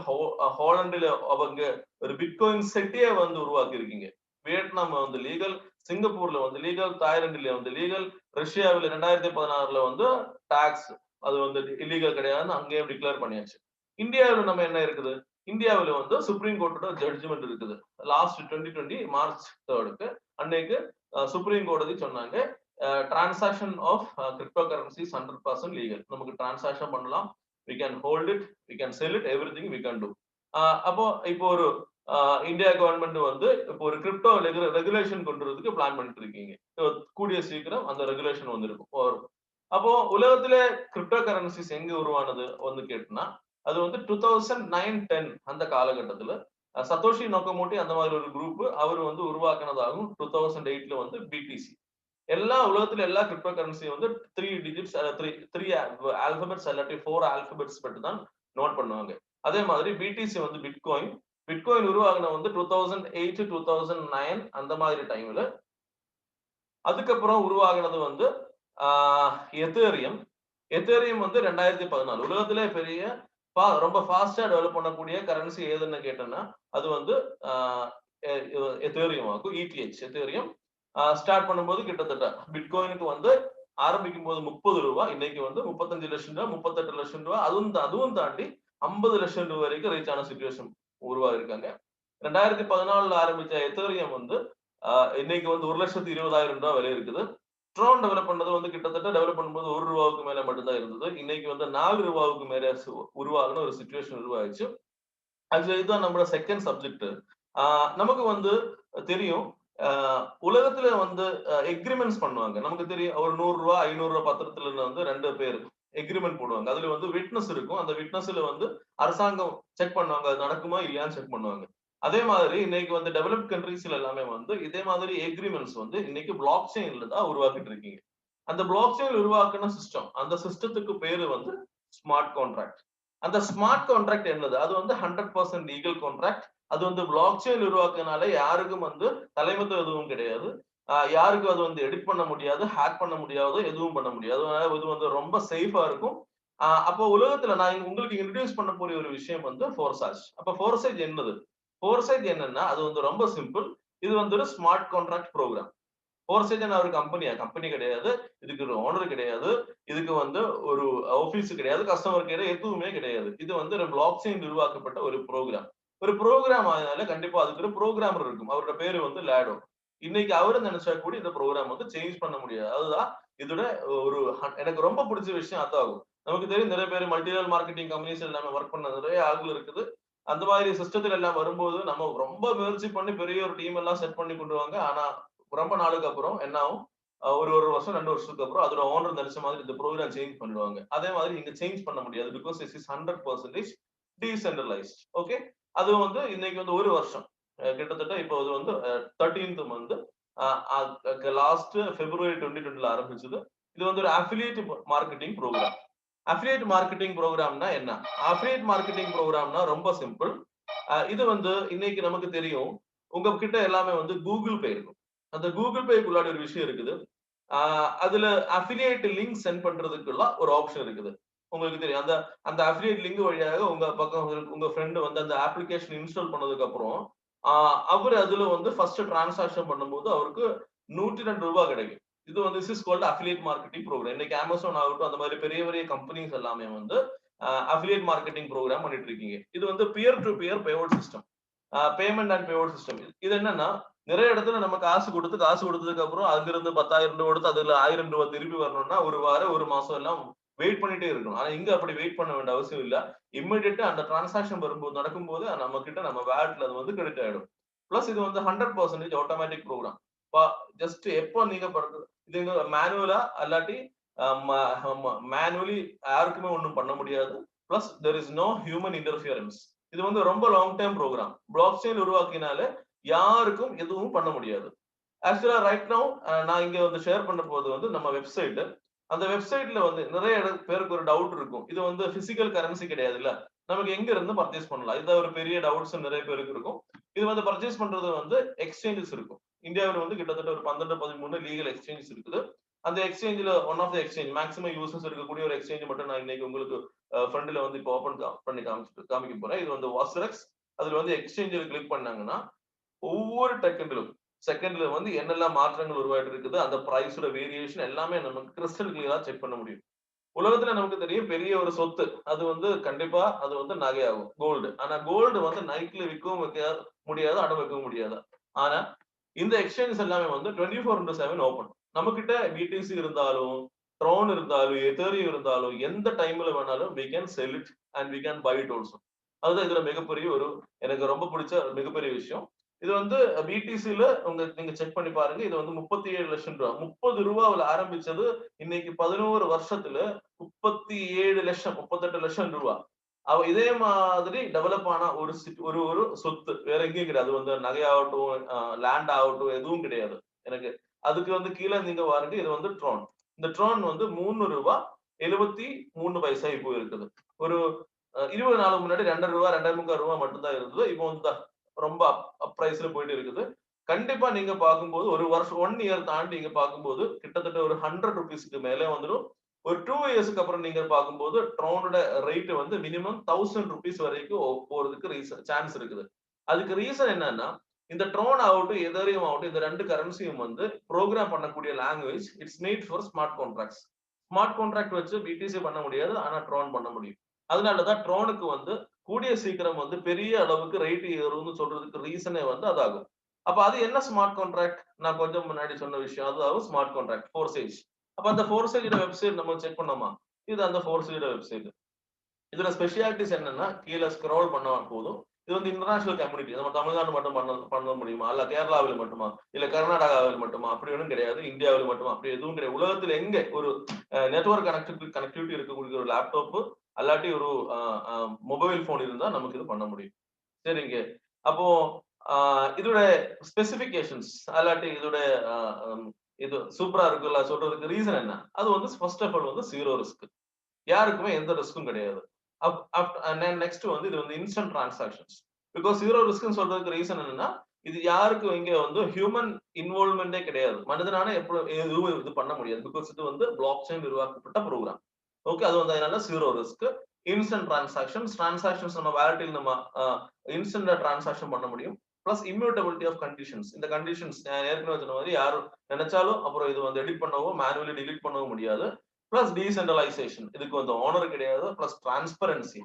ஹாலண்டில அவங்க ஒரு பிட்காயின் செட்டியே வந்து உருவாக்கி இருக்கீங்க. வியட்நாம் வந்து லீகல், சிங்கப்பூர்ல வந்து லீகல், தாய்லாந்துல வந்து லீகல், ரஷ்யாவில் 2016 வந்து டாக்ஸ் அது வந்து இல்லீகல் கிடையாதுன்னு அங்கேயே டிக்ளேர் பண்ணியாச்சு. இந்தியாவில் நம்ம என்ன இருக்குது? இந்தியாவில் வந்து சுப்ரீம் கோர்ட்டோட ஜட்ஜ்மெண்ட் இருக்குது. லாஸ்ட் 2020 மார்ச் 3 அன்னைக்கு சுப்ரீம் கோடதி சொன்னாங்க transaction of crypto currencies 100% legal. நமக்கு டிரான்சாக்ஷன் பண்ணலாம், we can hold it, we can sell it, everything we can do. அப்போ இப்போ ஒரு இந்தியா கவர்மெண்ட் வந்து இப்போ ஒரு கிரிப்டோ ரெகுலேஷன் கொண்டு வரதுக்கு பிளான் பண்ணிட்டு இருக்கீங்க. கூடிய சீக்கிரம் அந்த ரெகுலேஷன் வரும். அப்போ உலகத்துல கிரிப்டோ கரன்சிஸ் எங்க உருவானது வந்து கேட்டுனா அது வந்து 2009-10 அந்த காலகட்டத்துல சதோஷி நோக்கமோட்டி அந்த மாதிரி ஒரு குரூப் அவர் வந்து உருவாக்குனதாகவும் 2008 வந்து பிடிசி எல்லா உலகத்துல எல்லா கிரிப்டோ கரன்சி வந்து 3 டிஜிட்ஸ் 3 ஆல்பபெட்ஸ் இல்லாட்டி 4 ஆல்பபெட்ஸ் பட்டு தான் நோட் பண்ணுவாங்க. அதே மாதிரி பிடிசி வந்து பிட்காயின் உருவாகின வந்து 2008 2009 அந்த மாதிரி டைம்ல. அதுக்கப்புறம் உருவாகினது வந்து எத்தேரியம் வந்து 2014 உலகத்திலே பெரிய ரொம்ப ஃபாஸ்டா டெவலப் பண்ணக்கூடிய கரன்சி ஏதுன்னு கேட்டோம்னா அது வந்து எத்தேரியம் ஆகும். எத்தேரியம் ஸ்டார்ட் பண்ணும்போது கிட்டத்தட்ட பிட்காயினுக்கு வந்து ஆரம்பிக்கும் போது 30 ரூபாய், இன்னைக்கு வந்து 35 லட்சம் ரூபாய், 38 லட்சம் ரூபாய், அதுவும் தாண்டி 50 லட்சம் ரூபாய் வரைக்கும் ரீச் ஆன சிச்சுவேஷன் உருவாகிருக்காங்க. 2014 ஆரம்பிச்ச எத்தேரியம் வந்து இன்னைக்கு வந்து 1,20,000 ரூபாய் விலை இருக்குது. ட்ரோன் டெவலப் பண்ணது வந்து கிட்டத்தட்ட டெவலப் பண்ணும்போது 1 ரூபாவுக்கு மேல மட்டும்தான் இருந்தது. இன்னைக்கு வந்து 4 ரூபாவுக்கு மேல உருவாகுன ஒரு சிச்சுவேஷன் உருவாயிடுச்சு. இதுதான் நம்மளோட செகண்ட் சப்ஜெக்ட். நமக்கு வந்து தெரியும் உலகத்துல வந்து எக்ரிமெண்ட்ஸ் பண்ணுவாங்க. நமக்கு தெரியும் ஒரு 100 ரூபாய் 500 ரூபாய் பத்திரத்துல வந்து 2 பேர் எக்ரிமெண்ட் போடுவாங்க. அதுல வந்து விட்னஸ் இருக்கும். அந்த விட்னஸ்ல வந்து அரசாங்கம் செக் பண்ணுவாங்க அது நடக்குமா இல்லையான்னு செக் பண்ணுவாங்க. அதே மாதிரி இன்னைக்கு வந்து டெவலப்ட் கண்ட்ரீஸ்ல எல்லாமே வந்து இதே மாதிரி எக்ரிமெண்ட்ஸ் வந்து இன்னைக்கு பிளாக் செயின்ல தான் உருவாக்கிட்டு இருக்கீங்க. அந்த பிளாக் செயின் உருவாக்குன சிஸ்டம், அந்த சிஸ்டத்துக்கு பேரு வந்து ஸ்மார்ட் கான்ட்ராக்ட். அந்த ஸ்மார்ட் கான்ட்ராக்ட் என்னது? அது வந்து 100% லீகல் கான்ட்ராக்ட். அது வந்து பிளாக் செயின் உருவாக்குனால யாருக்கும் வந்து தலைமத்துவம் எதுவும் கிடையாது. யாருக்கும் அது வந்து எடிட் பண்ண முடியாது, ஹேக் பண்ண முடியாது, எதுவும் பண்ண முடியாது. அதனால இது வந்து ரொம்ப சேஃபா இருக்கும். அப்போ உலகத்துல நான் உங்களுக்கு இன்ட்ரோடியூஸ் பண்ண போற ஒரு விஷயம் வந்து ஃபோர்சாஜ். அப்ப ஃபோர்சாஜ் என்னது? ஃபோர்சாஜ் என்னன்னா அது வந்து ரொம்ப சிம்பிள். இது வந்து ஒரு ஸ்மார்ட் கான்ட்ராக்ட் ப்ரோக்ராம். ஃபோர்சாஜ் ஒரு கம்பெனி கிடையாது. இதுக்கு ஒரு ஓனர் கிடையாது. இதுக்கு வந்து ஒரு ஆபீஸ் கிடையாது, கஸ்டமர் கேர் எதுவுமே கிடையாது. இது வந்து ஒரு பிளாக் செயின் உருவாக்கப்பட்ட ஒரு ப்ரோக்ராம். ஒரு ப்ரோக்ராம் ஆனதால கண்டிப்பா அதுக்கு ஒரு ப்ரோக்ராமர் இருக்கும். அவரோட பேரு வந்து லாடோ. இன்னைக்கு அவரு நினைச்சா கூட இந்த ப்ரோக்ராம் வந்து சேஞ்ச் பண்ண முடியாது. அதுதான் இதோட ஒரு எனக்கு ரொம்ப பிடிச்ச விஷயம் அதாகும். நமக்கு தெரியும் நிறைய பேர் மல்டிலெவல் மார்க்கெட்டிங் கம்பெனிஸ் எல்லாமே ஒர்க் பண்ண நிறைய ஆட்கள் இருக்குது. அந்த மாதிரி சிஸ்டத்துல எல்லாம் வரும்போது நம்ம ரொம்ப முயற்சி பண்ணி பெரிய ஒரு டீம் எல்லாம் செட் பண்ணி கொண்டு வாங்க. ஆனா ரொம்ப நாளுக்கு அப்புறம் என்ன ஆகும்? ஒரு வருஷம் 2 வருஷத்துக்கு அப்புறம் அதோட ஓனர் நினைச்ச மாதிரி இந்த ப்ரோக்ராம் சேஞ்ச் பண்ணிடுவாங்க. அதே மாதிரி இங்க சேஞ்ச் பண்ண முடியாது. Because is 100% decentralised. ஓகே. அது வந்து இன்னைக்கு வந்து ஒரு வருஷம் கிட்டத்தட்ட இப்போ அது வந்து 13th மந்த் லாஸ்ட் February 2020 ஆரம்பிச்சது. இது வந்து ஒரு affiliate marketing programme. Affiliate marketing ப்ரோக்ராம்னா என்ன? அஃபிலியேட் மார்க்கெட்டிங் ப்ரோக்ராம்னா ரொம்ப சிம்பிள். இது வந்து இன்னைக்கு நமக்கு தெரியும், உங்ககிட்ட எல்லாமே வந்து கூகுள் பே இருக்கும். அந்த கூகுள் பேக்குள்ளாடி ஒரு விஷயம் இருக்குது. அதுல அஃபிலியேட் லிங்க் சென்ட் பண்றதுக்குள்ள ஒரு ஆப்ஷன் இருக்குது. உங்களுக்கு தெரியும். அந்த அந்த அஃபிலியேட் லிங்க் வழியாக உங்க பக்கம் உங்க ஃப்ரெண்ட் வந்து அந்த அப்ளிகேஷன் இன்ஸ்டால் பண்ணதுக்கு அப்புறம் அவரு அதுல வந்து ஃபர்ஸ்ட் டிரான்சாக்ஷன் பண்ணும்போது அவருக்கு ₹102 கிடைக்கும். இது வந்து this is called affiliate marketing programme. இன்னைக்கு Amazon ஆகட்டும், அந்த மாதிரி பெரிய பெரிய கம்பெனிஸ் எல்லாமே வந்து அஃபிலியேட் மார்க்கெட்டிங் ப்ரோக்ராம் பண்ணிட்டு இருக்கீங்க. இது வந்து peer to peer payout system. Payment and payout system. இது என்னன்னா நிறைய இடத்துல நம்ம காசு கொடுத்ததுக்கு அப்புறம் அங்கிருந்து ₹10,000 கொடுத்து அதுல ₹1,000 திருப்பி வரணும்னா ஒரு வாரம், ஒரு மாசம் எல்லாம் வெயிட் பண்ணிட்டே இருக்கணும். ஆனா இங்க அப்படி வெயிட் பண்ண வேண்டிய அவசியம் இல்ல. இமிடியேட்டா அந்த டிரான்சாக்ஷன் வரும்போது நடக்கும்போது நம்ம கிட்ட நம்ம வேலட்ல அது வந்து கிரெடிட் ஆயிடும். பிளஸ் இது வந்து 100% ஆட்டோமேட்டிக் ப்ரோக்ராம். ஜஸ்ட் எப்போ நீங்க இது மேனுவலா அல்லாட்டி மேனுவலி யாருக்குமே ஒண்ணும் பண்ண முடியாது. Plus there is no human interference. இது வந்து ரொம்ப long term programme. Blockchain உருவாக்கினாலே யாருக்கும் எதுவும் பண்ண முடியாது. ஆக்சுவலா ரைட் நவ் நான் இங்க வந்து ஷேர் பண்ண போது வந்து நம்ம வெப்சைட். அந்த வெப்சைட்ல வந்து நிறைய பேருக்கு ஒரு டவுட் இருக்கும். இது வந்து பிசிக்கல் கரன்சி கிடையாது இல்ல. நமக்கு எங்க இருந்து பர்ச்சேஸ் பண்ணலாம்? இது ஒரு பெரிய டவுட்ஸ் நிறைய பேருக்கு இருக்கும். இது வந்து பர்ச்சேஸ் பண்றது வந்து எக்ஸ்சேஞ்சஸ் இருக்கும். இந்தியாவில் வந்து கிட்டத்தட்ட ஒரு 12, 13 லீகல் எக்ஸ்சேஞ்சஸ் இருக்குது. அந்த எக்ஸ்சேஞ்சில் one of the exchange maximum users இருக்கக்கூடிய ஒரு எக்ஸ்சேஞ்ச் மட்டும் நான் இன்னைக்கு உங்களுக்கு ஃப்ரண்ட்ல வந்து இப்போ ஓபன் பண்ணி காமிக்க போறேன். இது வந்து வாசரக்ஸ். அதுல வந்து எக்ஸ்சேஞ்சில் கிளிக் பண்ணாங்கன்னா ஒவ்வொரு செகண்ட்ல வந்து என்னெல்லாம் மாற்றங்கள் உருவாயிட்டு இருக்குது, அந்த பிரைஸோட வேரியேஷன் எல்லாமே நமக்கு கிறிஸ்டல் கிளியரா செக் பண்ண முடியும். உலகத்துல நமக்கு தெரியும் பெரிய ஒரு சொத்து. அது வந்து கண்டிப்பா அது வந்து நகையாகும். கோல்டு. ஆனா கோல்டு வந்து நைட்ல விற்கவும் முடியாது, அடகு வைக்கவும் முடியாது. ஆனா இந்த எக்ஸ்சேஞ்ச் எல்லாமே வந்து 24/7 ஓபன். நம்ம கிட்ட BTC இருந்தாலும், ட்ரோன் இருந்தாலும், எதேரியம் இருந்தாலும் எந்த டைம்ல வேணாலும் we can sell it and we can buy it also. அதுதான் இதுல மிகப்பெரிய ஒரு எனக்கு ரொம்ப பிடிச்ச மிகப்பெரிய விஷயம். இது வந்து BTCல நீங்க செக் பண்ணி பாருங்க. இது வந்து ₹37 லட்சம். ₹30ல ஆரம்பிச்சது இன்னைக்கு 11 வருஷத்துல 37 லட்சம், 38 லட்சம் ரூபாய். இதே மாதிரி டெவலப் ஆன ஒரு சொத்து வேற எங்கேயும் கிடையாது. அது வந்து நகையாகட்டும், லேண்ட் ஆகட்டும் எதுவும் கிடையாது. எனக்கு அதுக்கு வந்து கீழே நீங்க பாருங்க. இது வந்து ட்ரோன். இந்த ட்ரோன் வந்து ₹3.73 இப்போ இருக்குது. ஒரு 20 நாளுக்கு முன்னாடி ₹2.5 ₹2.25 மட்டும்தான் இருந்தது. இப்போ வந்து ரொம்ப அப் பிரைஸ்ல போயிட்டு இருக்குது. கண்டிப்பா நீங்க பார்க்கும்போது ஒரு வருஷம் 1 இயர் தாண்டி நீங்க பார்க்கும்போது கிட்டத்தட்ட ஒரு ₹100 மேலே வந்துடும். ஒரு 2 இயர்ஸ்க்கு அப்புறம் நீங்க பார்க்கும்போது ட்ரோனோட ரேட் வந்து மினிமம் ₹1000 வரைக்கும் போறதுக்கு சான்ஸ் இருக்குது. அதுக்கு ரீசன் என்னன்னா இந்த ட்ரோன் ஆகட்டும், எதேரியம் ஆகட்டும், இந்த 2 கரன்சியும் வந்து ப்ரோக்ராம் பண்ணக்கூடிய language it's made for smart contracts. Smart contract வச்சு BTC பண்ண முடியாது. ஆனா ட்ரோன் பண்ண முடியும். அதனாலதான் ட்ரோனுக்கு வந்து கூடிய சீக்கிரம் வந்து பெரிய அளவுக்கு ரேட் ஏறும்னு சொல்றதுக்கு ரீசனே வந்து அதாகும். அப்ப அது என்ன ஸ்மார்ட் கான்ட்ராக்ட்? நான் கொஞ்சம் முன்னாடி சொன்ன விஷயம். அதாவது ஸ்மார்ட் கான்ட்ராக்ட் ஃபோர்சேஜ். அப்ப அந்த ஃபோர்சேஜோட வெப்சைட் நம்ம செக் பண்ணோமா? இது அந்த ஃபோர்சேஜோட வெப்சைட். இதுல ஸ்பெஷாலிட்டிஸ் என்னன்னா கீழே ஸ்க்ரோல் பண்ணா போதும். இது வந்து இன்டர்நேஷனல் கம்யூனிட்டி. நம்ம தமிழ்நாடு மட்டும் பண்ண முடியுமா? இல்ல கேரளாவில் மட்டுமா? இல்ல கர்நாடகாவில் மட்டுமா? அப்படி ஒன்றும் கிடையாது. இந்தியாவில் மட்டுமா? அப்படி எதுவும் கிடையாது. உலகத்துல எங்க ஒரு நெட்வொர்க் கனெக்டிவிட்டி இருக்கக்கூடிய ஒரு லேப்டாப் அல்லாட்டி ஒரு மொபைல் போன் இருந்தா நமக்கு இது பண்ண முடியும். சரிங்க. அப்போ இதோட ஸ்பெசிபிகேஷன்ஸ் அல்லாட்டி இதோட இது சூப்பரா இருக்குல்ல சொல்றதுக்கு ரீசன் என்ன? அது வந்து ஃபர்ஸ்ட் ஆஃப் ஆல் வந்து 0 ரிஸ்க். யாருக்குமே எந்த ரிஸ்க்கும் கிடையாது. நெக்ஸ்ட் வந்து இது வந்து இன்ஸ்டன்ட் டிரான்சாக்ஷன்ஸ். பிகாஸ் 0 ரிஸ்க்னு சொல்றதுக்கு ரீசன் என்னன்னா இது யாருக்கும் இங்க வந்து ஹியூமன் இன்வால்வ்மெண்டே கிடையாது. மனிதனால எதுவும் இது பண்ண முடியாது. பிகாஸ் இது வந்து பிளாக் செயின் உருவாக்கப்பட்ட ப்ரோக்ராம். ஓகே, அது வந்து அதனால 0 ரிஸ்க். இன்ஸ்டன்ட் டிரான்சாக்ஷன்ஸ் நம்ம வேலட்டில் நம்ம இன்ஸ்டன்டா டிரான்சாக்ஷன் பண்ண முடியும். Plus immutability of conditions. இந்த கண்டிஷன்ஸ் ஏற்கனவே சொன்ன மாதிரி யாரும் நினைச்சாலும் அப்புறம் இது வந்து எடிட் பண்ணவோ மேனுவலி டிலீட் பண்ணவும் முடியாது. Plus decentralisation. இதுக்கு வந்து ஓனர் கிடையாது. Plus transparency.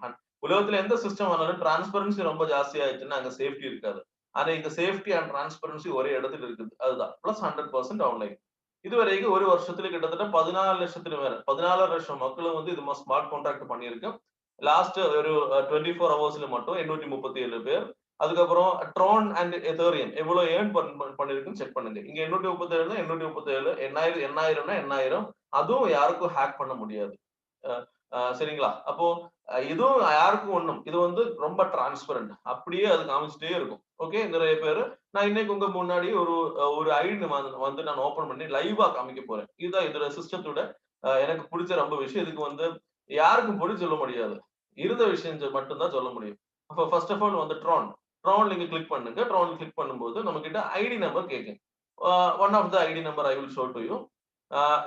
உலகத்துல எந்த சிஸ்டம் வந்தாலும் டிரான்ஸ்பரன்சி ரொம்ப ஜாஸ்தி ஆயிடுச்சுன்னா அங்க சேஃப்டி இருக்காது. ஆனா இங்க சேஃப்டி அண்ட் டிரான்ஸ்பரன்சி ஒரே இடத்துல இருக்குது. அதுதான் பிளஸ் 100% ஆன்லைன். இதுவரைக்கும் ஒரு வருஷத்துல கிட்டத்தட்ட 14 லட்சத்துல மேல 14 லட்சம் மக்களும் வந்து இது ஸ்மார்ட் கான்ட்ராக்ட் பண்ணியிருக்கு. லாஸ்ட் ஒரு 24 ஹவர்ஸ்ல மட்டும் 837 பேர். அதுக்கப்புறம் ட்ரோன் அண்ட் எதேரியம் எவ்வளவு ஏர்ன் பண்ணிருக்குன்னு செக் பண்ணுங்க. இங்க 837 800 800 அதுவும் யாருக்கும் ஹேக் பண்ண முடியாது. சரிங்களா? அப்போ இதுவும் யாருக்கும் ஒண்ணும் இது வந்து ரொம்ப டிரான்ஸ்பரண்ட் அப்படியே அது காமிச்சிட்டே இருக்கும். ஓகே, நிறைய பேர் நான் இன்னைக்கு உங்க முன்னாடி ஒரு ஐடி வந்து நான் ஓபன் பண்ணி லைவா காமிக்க போறேன். இதுதான் இதோட சிஸ்டத்தோட எனக்கு பிடிச்ச ரொம்ப விஷயம். இதுக்கு வந்து யாருக்கும் பொடி சொல்ல முடியாது, இருந்த விஷயம் மட்டும்தான் சொல்ல முடியும். அப்ப ஃபர்ஸ்ட் ஆஃப் ஆல் வந்து ட்ரான் நீங்க கிளிக் பண்ணுங்க. ட்ரான் கிளிக் பண்ணும்போது நம்ம கிட்ட ஐடி நம்பர் கேட்கும். One of the ID number I will show to you.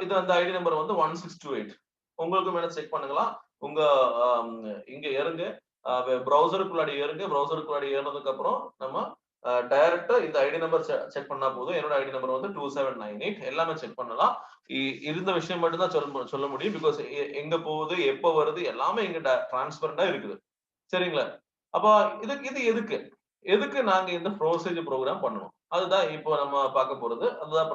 இது அந்த ஐடி நம்பர் வந்து 1628. உங்களுக்கு மேல செக் பண்ணுங்களா. உங்க இங்க ஏறுங்க, ப்ரௌசருக்குள்ளாடி ஏறுங்க. ப்ரௌசருக்குள்ளாடி ஏறினதுக்கு அப்புறம் நம்ம டைரக்டா இந்த ஐடி நம்பர் செக் பண்ணா போதும். என்னோட ஐடி நம்பர் வந்து 2798. எல்லாமே செக் பண்ணலாம். இருந்த விஷயம் மட்டும் தான் சொல்ல முடியும். பிகாஸ் எங்க போகுது, எப்ப வருது, எல்லாமே இங்க டிரான்ஸ்பரண்டா இருக்குது. சரிங்களா? அப்ப இது எதுக்கு எதுக்கு நாங்க இந்த ப்ரோசேஜ் ப்ரோக்ராம் பண்ணணும், அதுதான் இப்போ நம்ம பார்க்க போறது. அதுதான்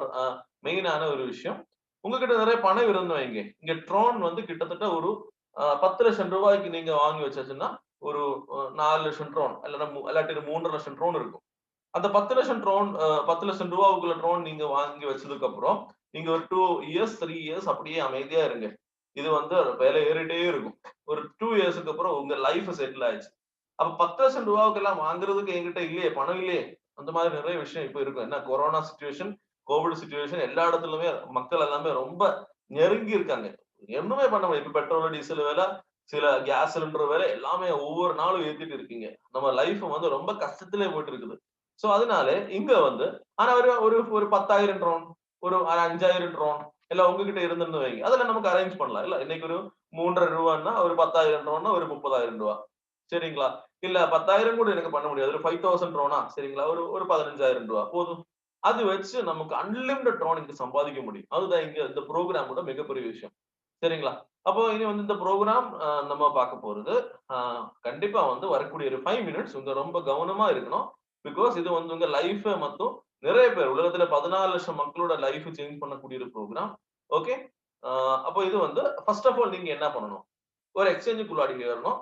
மெயினான ஒரு விஷயம். உங்ககிட்ட நிறைய பணம் இருந்து வைங்க, இங்க ட்ரோன் வந்து கிட்டத்தட்ட ஒரு 10 லட்சம் ரூபாய்க்கு நீங்க வாங்கி வச்சாச்சுன்னா ஒரு 4 லட்சம் ட்ரோன் இல்லாட்டி 3 லட்சம் ட்ரோன் இருக்கும். அந்த 10 லட்சம் ட்ரோன் 10 லட்சம் ரூபாவுக்குள்ள ட்ரோன் நீங்க வாங்கி வச்சதுக்கு அப்புறம் நீங்க ஒரு 2 இயர்ஸ் 3 இயர்ஸ் அப்படியே அமைதியா இருங்க. இது வந்து விலை ஏறிட்டே இருக்கும். ஒரு 2 இயர்ஸ்க்கு அப்புறம் உங்க லைஃப் செட்டில் ஆயிடுச்சு. அப்ப 10 லட்சம் ரூபாவுக்கு எல்லாம் வாங்குறதுக்கு என்கிட்ட இல்லையே, பணம் இல்லையே. அந்த மாதிரி நிறைய விஷயம் இப்ப இருக்கும். என்ன கொரோனா சிச்சுவேஷன், கோவிட் சிச்சுவேஷன், எல்லா இடத்துலயுமே மக்கள் எல்லாமே ரொம்ப நெருங்கி இருக்காங்க. ஒண்ணுமே பண்ண முடியாது. இப்ப பெட்ரோல் டீசல் விலை, சில கேஸ் சிலிண்டர் விலை எல்லாமே ஒவ்வொரு நாளும் ஏத்திட்டு இருக்கீங்க. நம்ம லைஃப் வந்து ரொம்ப கஷ்டத்திலே போயிட்டு இருக்குது. சோ அதனால இங்க வந்து ஆனா ஒரு ஒரு ஒரு 10,000 ட்ரோன், ஒரு 5,000 ட்ரோன் எல்லாம் உங்ககிட்ட இருந்துன்னு வைங்க. அதெல்லாம் நமக்கு அரேஞ்ச் பண்ணலாம். இல்ல இன்னைக்கு ஒரு 3,500 ரூபான்னா ஒரு 10,000 ட்ரோன்னா ஒரு 30,000 ரூபாய். சரிங்களா? இல்ல 10,000 கூட எனக்கு பண்ண முடியாது. ஒரு 5,000 ட்ரோனா சரிங்களா? ஒரு ஒரு 15,000 ரூபாய் போதும். அது வச்சு நமக்கு அன்லிமிட்டட் ட்ரோன் இங்க சம்பாதிக்க முடியும். அதுதான் இங்க இந்த ப்ரோகிராமோட மிகப்பெரிய விஷயம். சரிங்களா? அப்போ இனி வந்து இந்த ப்ரோகிராம் நம்ம பார்க்க போறது கண்டிப்பா வந்து வரக்கூடிய ஒரு 5 மினிட்ஸ் உங்க ரொம்ப கவனமா இருக்கணும். பிகாஸ் இது வந்து உங்க லைஃப் மற்றும் நிறைய பேர் உலகத்துல 14 லட்சம் மக்களோட லைஃப் சேஞ்ச் பண்ணக்கூடிய ஒரு ப்ரோகிராம். ஓகே, அப்போ இது வந்து ஃபர்ஸ்ட் ஆஃப் ஆல் நீங்க என்ன பண்ணணும், ஒரு எக்ஸ்சேஞ்சுக்குள்ளாடி ஏறணும்.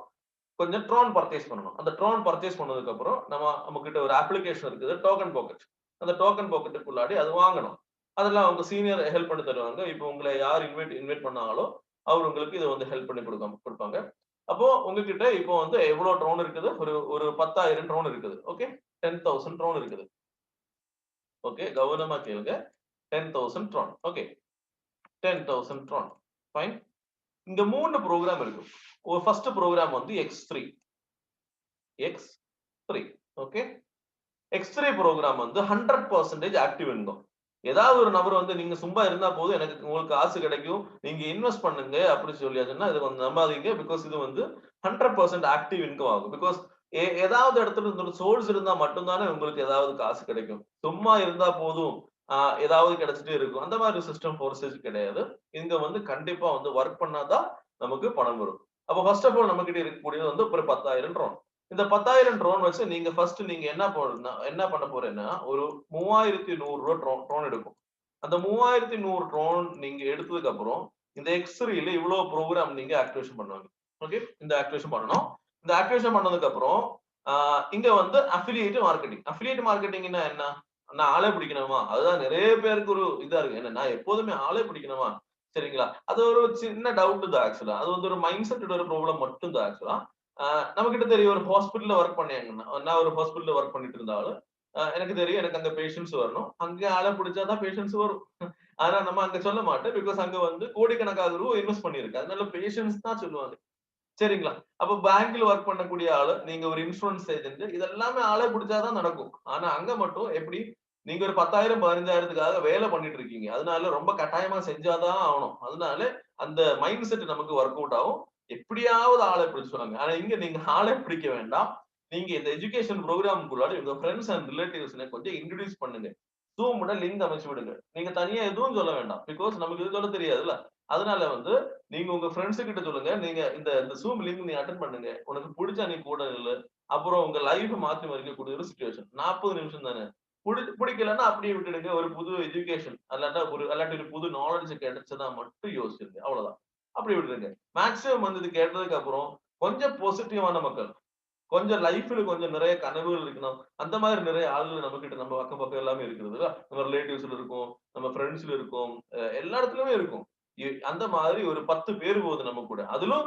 கொஞ்சம் ட்ரோன் பர்ச்சேஸ் பண்ணணும். அந்த ட்ரோன் பர்ச்சேஸ் பண்ணதுக்கு அப்புறம் நம்ம கிட்ட ஒரு அப்ளிகேஷன் இருக்குது, டோக்கன் பாக்கெட். அந்த டோக்கன் பாக்கெட்டுக்குள்ளாடி அது வாங்கணும். அதெல்லாம் அவங்க சீனியர் ஹெல்ப் பண்ணி தருவாங்க. இப்போ உங்களை யார் இன்வைட் பண்ணாங்களோ அவர் உங்களுக்கு இதை வந்து ஹெல்ப் பண்ணி கொடுப்பாங்க. அப்போ உங்ககிட்ட இப்போ வந்து எவ்வளவு ட்ரோன் இருக்குது, ஒரு ஒரு 10,000 ட்ரோன் இருக்குது. ஓகே, 10,000 ட்ரோன் இருக்குது. ஓகே, கவனமா கேளுங்க. 10,000 ட்ரோன். Okay, 10,000 drone. ஃபைன். இங்க 3 ப்ரோக்ராம் இருக்கு. ஒரு ஃபர்ஸ்ட் ப்ரோக்ராம் வந்து X3. X3. Okay, X3 program வந்து 100% ஆக்டிவ் இன்கம். ஏதாவது ஒரு நபர் வந்து நீங்க சும்மா இருந்தா போதும், எனக்கு உங்களுக்கு காசு கிடைக்கும், நீங்க இன்வெஸ்ட் பண்ணுங்க அப்படின்னு சொல்லியாச்சுன்னா இது கொஞ்சம் நம்பாதீங்க. பிகாஸ் இது வந்து 100% ஆக்டிவ் இன்கம் ஆகும். பிகாஸ் ஏதாவது இடத்துல இந்த சோர்ஸ் இருந்தா மட்டும்தானே உங்களுக்கு ஏதாவது காசு கிடைக்கும். சும்மா இருந்தா போதும் ஏதாவது கிடைச்சிட்டே இருக்கும். அந்த மாதிரி சிஸ்டம் ஃபோர்ஸஸ் கிடையாது. இங்க வந்து கண்டிப்பா வந்து ஒர்க் பண்ணாதான் நமக்கு பணம் வரும். அப்ப ஃபர்ஸ்ட் ஆஃப் ஆல் நம்ம கிட்ட இருக்கக்கூடியது வந்து ஒரு 10,000 ட்ரோன். இந்த 10,000 ட்ரோன் வச்சு நீங்க ஃபர்ஸ்ட் நீங்க என்ன பண்ண போறேன்னா ஒரு 3,100 ரூபாய் ட்ரோன் எடுக்கும். அந்த 3,100 ட்ரோன் நீங்க எடுத்ததுக்கு அப்புறம் இந்த X3ல இவ்வளவு ப்ரோக்ராம் நீங்க ஆக்டிவேஷன் பண்ணுவாங்க. ஓகே, இந்த ஆக்டிவேஷன் பண்ணணும். இந்த ஆக்டிவேஷன் பண்ணதுக்கு அப்புறம் இங்க வந்து அஃபிலியேட் மார்க்கெட்டிங்னா என்ன, நான் ஆளே பிடிக்கணுமா, அதுதான் நிறைய பேருக்கு ஒரு இதா இருக்கு. என்ன நான் எப்போதுமே ஆளே பிடிக்கணுமா, சரிங்களா? அது ஒரு சின்ன டவுட் தான் ஆக்சுவலா. அது வந்து ஒரு மைண்ட் செட் ஒரு ப்ராப்ளம் மட்டும் தான் ஆக்சுவலா. நம்ம கிட்ட தெரியும் ஒரு ஹாஸ்பிட்டல்ல ஒர்க் பண்ணேங்கன்னா, நான் ஒரு ஹாஸ்பிட்டல்ல ஒர்க் பண்ணிட்டு இருந்தாலும் எனக்கு தெரியும் எனக்கு அங்க பேஷண்ட்ஸ் வரணும். அங்க ஆள பிடிச்சாதான் பேஷண்ட்ஸ் வரும். ஆனா நம்ம அங்க சொல்ல மாட்டோம். பிகாஸ் அங்க வந்து கோடிக்கணக்கான ரூபா இன்வெஸ்ட் பண்ணிருக்கு. அதனால பேஷண்ட்ஸ் தான் சொல்லுவாங்க. சரிங்களா? அப்ப பேங்க்ல ஒர்க் பண்ணக்கூடிய ஆளு, நீங்க ஒரு இன்சூரன்ஸ் ஏஜென்ட், இதெல்லாமே ஆள பிடிச்சாதான் நடக்கும். ஆனா அங்க மட்டும் எப்படி நீங்க ஒரு 10,000 15,000த்துக்காக வேலை பண்ணிட்டு இருக்கீங்க. அதனால ரொம்ப கட்டாயமா செஞ்சாதான் ஆகணும். அதனால அந்த மைண்ட் செட் நமக்கு ஒர்க் அவுட் ஆகும். எப்படியாவது ஆளை பிடிச்சுவாங்க. ஆனா இங்க நீங்க ஆளை பிடிக்க வேண்டாம். நீங்க இந்த எஜுகேஷன் ப்ரோக்ராமுக்குள்ளாடி உங்க ஃப்ரெண்ட்ஸ் அண்ட் ரிலேட்டிவ்ஸ் கொஞ்சம் இன்ட்ரோடியூஸ் பண்ணுங்க. Zoomல லிங்க் அமைச்சு விடுங்க. நீங்க தனியா எதுவும் சொல்ல வேண்டாம். பிகாஸ் நமக்கு இது சொல்ல தெரியாதுல்ல. அதனால வந்து நீங்க உங்க ஃப்ரெண்ட்ஸ் கிட்ட சொல்லுங்க. நீங்க இந்த இந்த Zoom லிங்க் நீ அட்டெண்ட் பண்ணுங்க. உனக்கு பிடிச்சா நீ கூட இல்ல. அப்புறம் உங்க லைஃப் மாத்தி மறிக்கக்கூடிய ஒரு சிச்சுவேஷன். 40 நிமிஷம் தானே. பிடிக்கலன்னா அப்படியே விட்டுடுங்க. ஒரு புது எஜுகேஷன் அல்லாட்டி ஒரு புது நாலேட்ஜ் கிடைச்சதா மட்டும் யோசிச்சிருங்க. அவ்வளவுதான். அப்படி விட்டுருங்க. மேக்ஸிமம் வந்து இது கேட்டதுக்கு அப்புறம் கொஞ்சம் பாசிட்டிவான மக்கள், கொஞ்சம் லைஃப்ல கொஞ்சம் நிறைய கனவுகள் இருக்கணும். அந்த மாதிரி நிறைய ஆளுகள் நம்ம கிட்ட நம்ம அக்கம் பக்கம் எல்லாமே இருக்குது. நம்ம ரிலேட்டிவ்ஸ்ல இருக்கும், நம்ம ஃப்ரெண்ட்ஸ்ல இருக்கும், எல்லா இடத்துலயுமே இருக்கும். அந்த மாதிரி ஒரு 10 பேர் போகுது நம்ம கூட. அதிலும்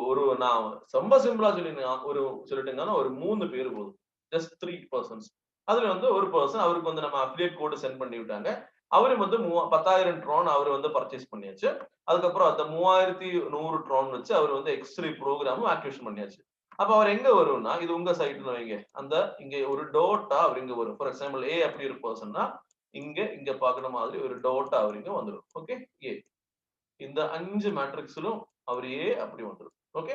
ஒரு நான் ரொம்ப சிம்பிளா சொல்லிட்டீங்கன்னா ஒரு 3 பேர் போதும். Just 3 persons. அதுல வந்து ஒரு பர்சன் அவருக்கு வந்து நம்ம அஃபிலியேட் கோடு சென்ட் பண்ணி விட்டாங்க. அவரு வந்து 10,000 ட்ரோன் அவரு வந்து பர்ச்சேஸ் பண்ணியாச்சு. அதுக்கப்புறம் அந்த 3100 ட்ரோன் வச்சு அவர் வந்து X3 ப்ரோக்ராமும் ஆக்டிவேஷன் பண்ணியாச்சு. அப்ப அவர் எங்க வரும்னா, இது உங்க சைட்னு வைங்க. அந்த இங்க ஒரு டோட்டா அவர் இங்க வரும். ஃபார் எக்ஸாம்பிள் ஏ அப்படி ஒரு பர்சன்னா இங்க பாக்குற மாதிரி ஒரு டோட்டா அவர் இங்க வந்துடும். ஓகே, ஏ இந்த 5 மேட்ரிக்ஸ்லும் அவர் ஏ அப்படி வந்துடும். ஓகே,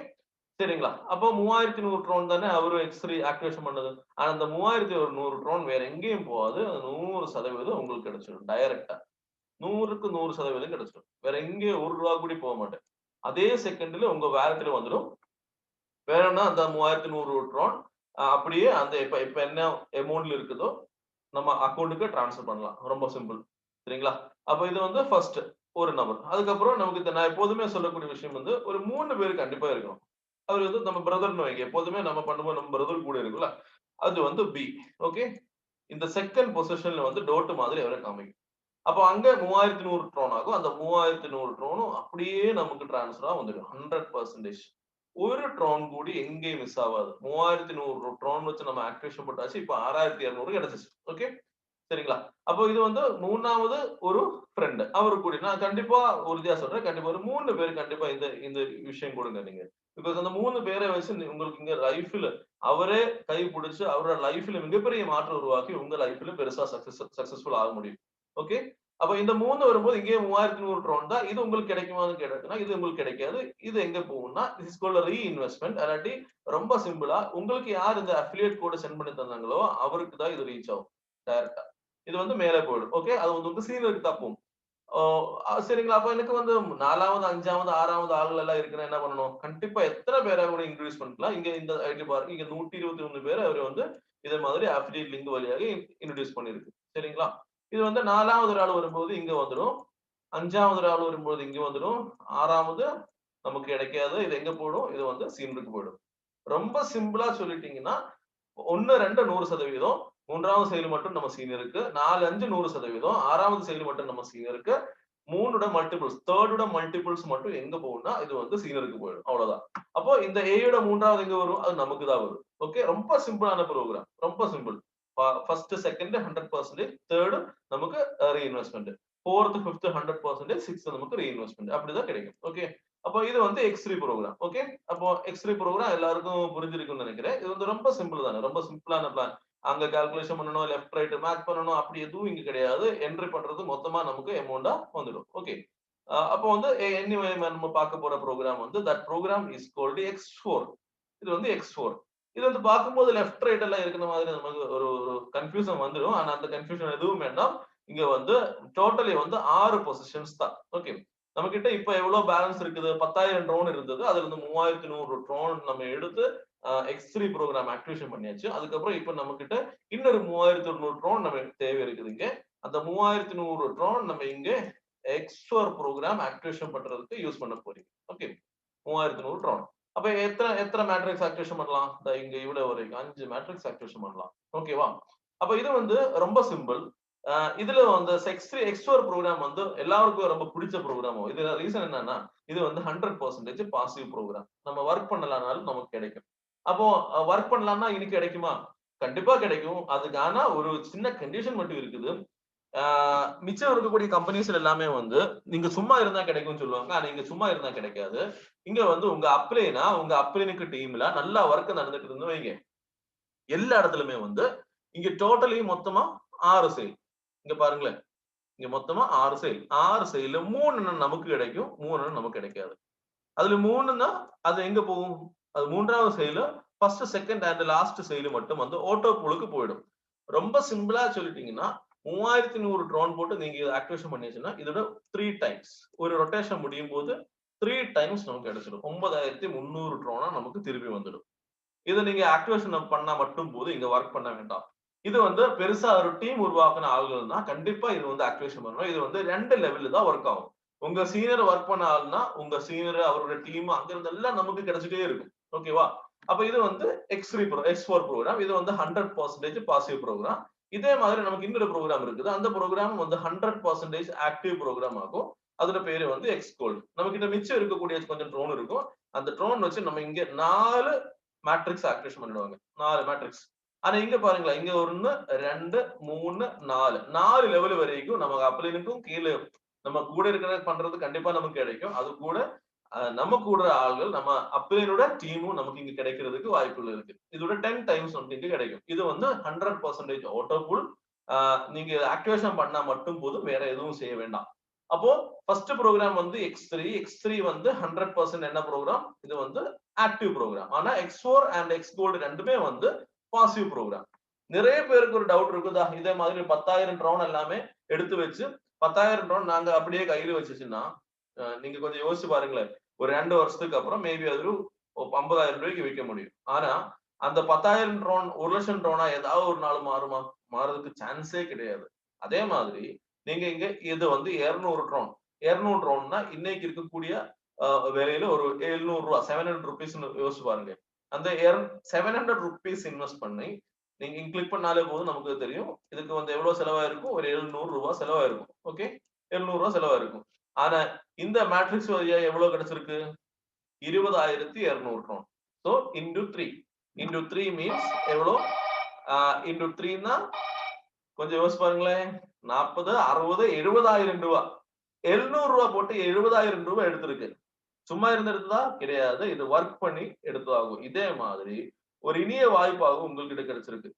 சரிங்களா? அப்போ 3100 ட்ரோன் தானே அவரு X3 ஆக்டிவேஷன் பண்ணது. ஆனா அந்த 3100 ட்ரோன் வேற எங்கேயும் போகாது. 100% உங்களுக்கு கிடைச்சிடும் டைரக்டா. 100க்கு 100% கிடைச்சிடும். வேற எங்கேயும் ₹1 கூட போக மாட்டேன். அதே செகண்ட்ல உங்க வாலெட்ல வந்துடும். வேணும்னா அந்த 3100 ட்ரோன் அப்படியே அந்த இப்ப இப்ப என்ன அமௌண்ட்ல இருக்குதோ நம்ம அக்கவுண்ட்க்கு ட்ரான்ஸ்ஃபர் பண்ணலாம். ரொம்ப சிம்பிள். சரிங்களா? அப்ப இது வந்து ஃபர்ஸ்ட் ஒரு நபர். அதுக்கப்புறம் நமக்கு நான் எப்போதுமே சொல்லக்கூடிய விஷயம் வந்து ஒரு 3 பேர் கண்டிப்பா இருக்கணும். அவர் வந்து நம்ம பிரதர்ன்னு வைங்க. எப்போதுமே நம்ம பண்ணும்போது நம்ம பிரதர் கூட இருக்குல்ல. அது வந்து பி. ஓகே. இந்த செகண்ட் பொசிஷன்ல வந்து டோட் மாதிரி அவரை காமிக்கும். அப்போ அங்க 3100 ட்ரோன் ஆகும். அந்த 3100 ட்ரோனும் அப்படியே நமக்கு ட்ரான்ஸ்ஃபரா வந்துடும். 100%. ஒரு ட்ரோன் கூடி எங்கேயும் மிஸ் ஆகாது. 3100 ட்ரோன் வச்சு நம்ம ஆக்டிவேஷன் போட்டாச்சு. இப்ப 6200 கிடைச்சிச்சு. ஓகே. சரிங்களா? அப்போ இது வந்து 3வது ஒரு ஃப்ரெண்ட். அவரு கூட நான் கண்டிப்பா உறுதியா சொல்றேன். கண்டிப்பா ஒரு 3 பேர் கண்டிப்பா இந்த இந்த விஷயம் கொடுங்க நீங்க. பிகாஸ் அந்த 3 பேரை வச்சு உங்களுக்கு இங்க லைஃப்ல அவரே கை பிடிச்சு அவரோட லைஃப்ல மிகப்பெரிய மாற்றம் உருவாக்கி உங்க லைஃப்ல பெருசா சக்சஸ்ஃபுல் ஆக முடியும். ஓகே. அப்ப இந்த 3 வரும்போது இங்கே 3100 ட்ரோன் தான். இது உங்களுக்கு கிடைக்குமான்னு கேட்டதுன்னா இது உங்களுக்கு கிடைக்காது. இது எங்க போகும்னா திஸ் இஸ் கால்ட் ரீஇன்வெஸ்ட்மென்ட். அல்லாட்டி ரொம்ப சிம்பிளா உங்களுக்கு யார் இந்த அஃபிலியேட் கோட் சென்ட் பண்ணி தந்தாங்களோ அவருக்கு தான் இது ரீச் ஆகும் டைரக்டா. இது வந்து மேலே போயிடும். ஓகே, அது வந்து சீனியருக்கு தான் போகும். சரிங்களா? அப்ப எனக்கு வந்து 4வது, 5வது, 6வது ஆளுகள் எல்லாம் இருக்குன்னா என்ன பண்ணணும்? கண்டிப்பா எத்தனை பேரா கூட இன்ட்ரோடியூஸ் பண்ணிக்கலாம். இங்க இந்த ஐடி பாருங்க. இங்க 121 பேர் அவரு வந்து இதே மாதிரி அஃபிலியேட் லிங்க் வழியாக இன்ட்ரோடியூஸ் பண்ணிருக்கு. சரிங்களா? இது வந்து 4வது ஒரு ஆள் வரும்போது இங்க வந்துடும். 5வது ஒரு ஆள் வரும்போது இங்க வந்துடும். 6வது நமக்கு கிடைக்காது. இது எங்க போடும்? இது வந்து சீனியருக்கு போயிடும். ரொம்ப சிம்பிளா சொல்லிட்டீங்கன்னா 1, 2 100%. 3வது செயல் மட்டும் நம்ம சீனியருக்கு. 4, 5 100%. 6வது செயல் மட்டும் நம்ம சீனியருக்கு. 3 மல்டிபிள்ஸ், 3 மல்டிபிள்ஸ் மட்டும் எங்க போகும்னா இது வந்து சீனியருக்கு போயிடும். அவ்வளவுதான். அப்போ இந்த ஏயோட 3வது எங்க வரும்? அது நமக்கு தான் வரும். ஓகே, ரொம்ப சிம்பிளான ப்ரோகிராம். ரொம்ப சிம்பிள். ஃபர்ஸ்ட், செகண்ட் 100%, தேர்ட் நமக்கு ரீஇன்வெஸ்ட்மென்ட். ஃபோர்த், ஃபிஃப்த் 100%, சிக்ஸ்த் நமக்கு ரீஇன்வெஸ்ட்மென்ட். அப்படிதான் கிடைக்கும். ஓகே. அப்போ இது வந்து X3 ப்ரோகிராம். ஓகே. அப்போ X3 ப்ரோகிராம் எல்லாருக்கும் புரிஞ்சிருக்கும்னு நினைக்கிறேன். இது வந்து ரொம்ப சிம்பிள் தானே. ரொம்ப சிம்பிளான பிளான். அங்க கால்குலேஷன் பண்ணணும், லெஃப்ட் ரைட் மேட்ச் பண்ணணும், அப்படி எதுவும் இங்க கிடையாது. என்ட்ரி பண்றது மொத்தமா நமக்கு அமௌண்டா வந்துடும். ஓகே. அப்போ வந்து anyway நம்ம பார்க்க போற ப்ரோகிராம் வந்து that program is called X4. இது வந்து X4. இது வந்து பார்க்கும்போது லெஃப்ட் ரைட் எல்லாம் இருக்கிற மாதிரி நமக்கு ஒரு ஒரு கன்ஃபியூஷன் வந்துடும். ஆனா அந்த கன்ஃபியூஷன் எதுவும் வேண்டாம். இங்க வந்து டோட்டலி வந்து 6 பொசிஷன்ஸ் தான். ஓகே. நம்ம கிட்ட இப்ப எவ்வளவு பேலன்ஸ் இருக்குது? 10,000 ட்ரோன் இருந்தது. அதுல இருந்து 3100 ட்ரோன் நம்ம எடுத்து X3 ப்ரோகிராம் ஆக்டிவேஷன் பண்ணியாச்சு. அதுக்கப்புறம் இப்ப நம்ம கிட்ட இன்னொரு 3100 ட்ரோன் நம்ம தேவை இருக்குது இங்க. அந்த 3100 ட்ரோன் நம்ம இங்க X4 ப்ரோகிராம் ஆக்டிவேஷன் பண்றதுக்கு யூஸ் பண்ண போறீங்க. ஓகே. 3100 ட்ரோன். அப்ப எத்தனை எத்தனை மேட்ரிக்ஸ் ஆக்டிவேஷன் பண்ணலாம்? இங்க இவ்வளவு ஒரு 5 மேட்ரிக்ஸ் ஆக்டிவேஷன் பண்ணலாம். ஓகேவா? அப்ப இது வந்து ரொம்ப சிம்பிள். இதுல வந்து X4 ப்ரோகிராம் வந்து எல்லாருக்கும் ரொம்ப பிடிச்ச ப்ரோகிராம். இதுல ரீசன் என்னன்னா இது வந்து 100% பாசிவ் ப்ரோகிராம். நம்ம ஒர்க் பண்ணலனாலும் நமக்கு கிடைக்கும். அப்போ ஒர்க் பண்ணலாம்னா இன்னைக்கு கிடைக்குமா? கண்டிப்பா கிடைக்கும். அதுக்கு ஆனா ஒரு சின்ன கண்டிஷன் மட்டும் இருக்குது. மிச்சம் இருக்கக்கூடிய கம்பெனிஸ்ல எல்லாமே வந்து நீங்க சும்மா இருந்தா கிடைக்கும்னு சொல்லுவாங்க. ஆனா இங்க சும்மா இருந்தா கிடைக்காது. இங்க வந்து உங்க அப்ளைனுக்கு டீம்ல நல்லா ஒர்க் நடந்துட்டு இருந்து வைங்க. எல்லா இடத்துலயுமே வந்து இங்க டோட்டலி மொத்தமா 6 சேல். இங்க பாருங்களேன். இங்க மொத்தமா 6 சேல். 6 சேல்ல 3 நமக்கு கிடைக்கும். 3 நமக்கு கிடைக்காது. அதுல 3ன்னா அது எங்க போகும்? அது 3வது செயலு ஃபர்ஸ்ட், செகண்ட் அண்ட் லாஸ்ட் செயலு மட்டும் வந்து ஆட்டோ பூலுக்கு போயிடும். ரொம்ப சிம்பிளா சொல்லிட்டீங்கன்னா 3100 ட்ரோன் போட்டு நீங்க இத ஆக்டிவேஷன் பண்ணியாச்சுன்னா இதோட 3 டைம்ஸ் ஒரு ரொட்டேஷன் முடியும் போது 3 டைம்ஸ் நமக்கு கிடைச்சிடும். 9300 ட்ரோனா நமக்கு திருப்பி வந்துடும். இத நீங்க ஆக்டிவேஷன் பண்ணா மட்டும் போதும். இங்க ஒர்க் பண்ண வேண்டாம். இது வந்து பெருசா ஒரு டீம் உருவாக்குன ஆள்கள்னா கண்டிப்பா இது வந்து ஆக்டிவேஷன் பண்ணணும். இது வந்து 2 லெவல்ல தான் ஒர்க் ஆகும். உங்க சீனியர் ஒர்க் பண்ண ஆள்னா உங்க சீனியர் அவரோட டீம் அங்க இருந்து எல்லாம் நமக்கு கிடைச்சிட்டே இருக்கும். ஓகேவா? அப்ப இது வந்து X4 ப்ரோகிராம். இது வந்து 100% பாசிவ் ப்ரோகிராம். இதே மாதிரி நமக்கு இன்னொரு ப்ரோக்ராம் இருக்குது. அந்த ப்ரோக்ராம் வந்து 100% ஆக்டிவ் ப்ரோக்ராம் ஆகும். அதோட பேரு வந்து எக்ஸ்கோல்ட். நம்ம கிட்ட மிச்சம் இருக்கக்கூடிய கொஞ்சம் ட்ரோன் இருக்கும். அந்த ட்ரோன் வச்சு நம்ம இங்க 4 மேட்ரிக்ஸ் ஆக்டிவேஷன் பண்ணிடுவாங்க. 4 மேட்ரிக்ஸ். ஆனா இங்க பாருங்களேன், இங்க 1, 2, 3, 4 லெவல் வரைக்கும் நமக்கு அப்ளைனுக்கும் கீழ நம்ம கூட இருக்கிறத பண்றது கண்டிப்பா நமக்கு கிடைக்கும். அது கூட நம்ம கூட ஆள்கள் நம்ம அப்ளைனோட டீமும் நமக்கு இங்க கிடைக்கிறதுக்கு வாய்ப்புகள் இருக்கு. இதோட 10 டைம்ஸ் வந்து இங்க கிடைக்கும். இது வந்து 100% ஆட்டோபுல். நீங்க ஆக்டிவேஷன் பண்ணா மட்டும் போதும், வேற எதுவும் செய்ய வேண்டாம். அப்போ ஃபர்ஸ்ட் ப்ரோக்ராம் வந்து X3 வந்து 100% என்ன ப்ரோக்ராம்? இது வந்து ஆக்டிவ் ப்ரோக்ராம். ஆனா X4 அண்ட் Xgold ரெண்டுமே வந்து பாசிவ் ப்ரோக்ராம். நிறைய பேருக்கு ஒரு டவுட் இருக்குதா, இதே மாதிரி 10,000 ட்ரோன் எல்லாமே எடுத்து வச்சு 10,000 ட்ரோன் நாங்க அப்படியே கையில வச்சுச்சுன்னா, நீங்க கொஞ்சம் யோசிச்சு பாருங்களேன். ஒரு 2 வருஷத்துக்கு அப்புறம் மேபி அது 50,000 ரூபாய்க்கு விற்க முடியும். ஆனா அந்த 10,000 ட்ரோன் 1,00,000 ட்ரோனா ஏதாவது ஒரு நாள் மாறுமா? மாறதுக்கு சான்ஸே கிடையாது. அதே மாதிரி நீங்க இங்க இது வந்து 200 ட்ரோன். 200 ட்ரோன்னா இன்னைக்கு இருக்கக்கூடிய விலையில ஒரு 700 ரூபாய் 700 ரூபீஸ்ன்னு யோசிச்சு பாருங்க. அந்த 700 ரூபீஸ் இன்வெஸ்ட் பண்ணி நீங்க கிளிக் பண்ணாலே போதும், நமக்கு தெரியும் இதுக்கு வந்து எவ்வளவு செலவாயிருக்கும். ஒரு 700 ரூபாய் செலவாயிருக்கும். ஓகே, 700 ரூபாய் செலவாயிருக்கும். ஆனா இந்த மேட்ரிக்ஸ் வழியா எவ்வளவு கிடைச்சிருக்கு? 20,200 ட்ரோன். சோ இன்டு 3 மீன்ஸ் எவ்வளோ? இன்டு 3னா கொஞ்சம் யோசிச்சு பாருங்களேன். 40, 60, 70,000 ரூபாய். 700 ரூபாய் போட்டு 70,000 ரூபாய் எடுத்திருக்கு. சும்மா இருந்து எடுத்ததா? கிடையாது. இது ஒர்க் பண்ணி எடுத்ததாகும். இதே மாதிரி ஒரு இனிய வாய்ப்பாகவும் உங்ககிட்ட கிடைச்சிருக்கு.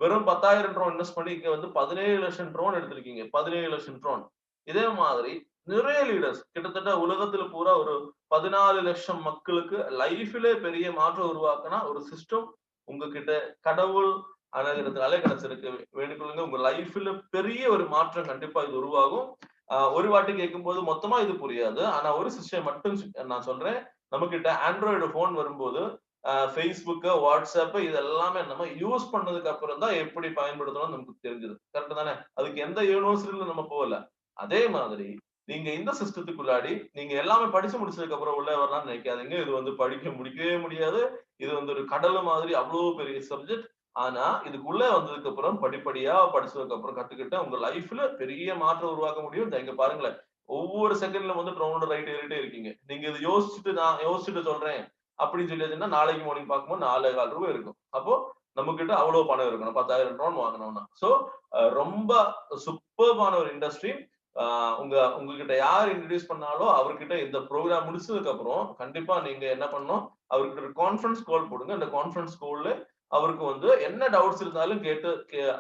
வெறும் 10,000 ட்ரோன் இன்வெஸ்ட் பண்ணி இங்க வந்து 17 லட்சம் ட்ரோன் எடுத்திருக்கீங்க. 17 லட்சம் ட்ரோன். இதே மாதிரி நிறைய லீடர்ஸ் கிட்டத்தட்ட உலகத்துல பூரா ஒரு 14 லட்சம் மக்களுக்கு லைஃப்ல பெரிய மாற்றம் உருவாக்குனா ஒரு சிஸ்டம் உங்ககிட்ட கடவுள் அழகிறதுனால கிடைச்சிருக்கு. வேண்டிக்கொள்ளுங்க, உங்க லைஃப்ல பெரிய ஒரு மாற்றம் கண்டிப்பா இது உருவாகும். ஒரு வாட்டி கேட்கும் போது மொத்தமா இது புரியாது. ஆனா ஒரு விஷயம் மட்டும் நான் சொல்றேன். நம்ம கிட்ட ஆண்ட்ராய்டு போன் வரும்போது Facebook, WhatsApp இது எல்லாமே நம்ம யூஸ் பண்ணதுக்கு அப்புறம் தான் எப்படி பயன்படுத்தணும்னு நமக்கு தெரிஞ்சது. கரெக்ட் தானே? அதுக்கு எந்த யூனிவர்சிட்டியில நம்ம போகல. அதே மாதிரி நீங்க இந்த சிஸ்டத்துக்குள்ளாடி நீங்க எல்லாமே படிச்சு முடிச்சதுக்கு அப்புறம் உள்ள வரலாம்னு நினைக்காதீங்க. இது வந்து படிக்க முடிக்கவே முடியாது. இது வந்து ஒரு கடல் மாதிரி அவ்வளவு பெரிய சப்ஜெக்ட். ஆனா இதுக்குள்ள வந்ததுக்கு அப்புறம் படிப்படியா படிச்சதுக்கு அப்புறம் கத்துக்கிட்ட உங்க லைஃப்ல பெரிய மாற்றம் உருவாக்க முடியும். இங்க பாருங்களேன், ஒவ்வொரு செகண்ட்ல வந்து ட்ரோனோட ரைட் ஏறிட்டே இருக்கீங்க. நீங்க இதை யோசிச்சுட்டு நான் யோசிச்சுட்டு சொல்றேன் அப்படின்னு சொல்லியாச்சுன்னா நாளைக்கு மார்னிங் பார்க்கும்போது 4,400 ரூபாய் இருக்கும். அப்போ நம்ம கிட்ட அவ்வளவு பணம் இருக்கணும் 10,000 ட்ரோன் வாங்கணும்னா. சோ ரொம்ப சூப்பர்பான ஒரு இண்டஸ்ட்ரி. உங்ககிட்ட யார் இன்ட்ரடியூஸ் பண்ணாலும் அவர்கிட்ட இந்த ப்ரோக்ராம் முடிச்சதுக்கு அப்புறம் கண்டிப்பா நீங்க என்ன பண்ணணும், அவர்கிட்ட ஒரு கான்ஃபரன்ஸ் கால் போடுங்க. அந்த கான்ஃபரன்ஸ் கால்ல அவருக்கு வந்து என்ன டவுட்ஸ் இருந்தாலும் கேட்டு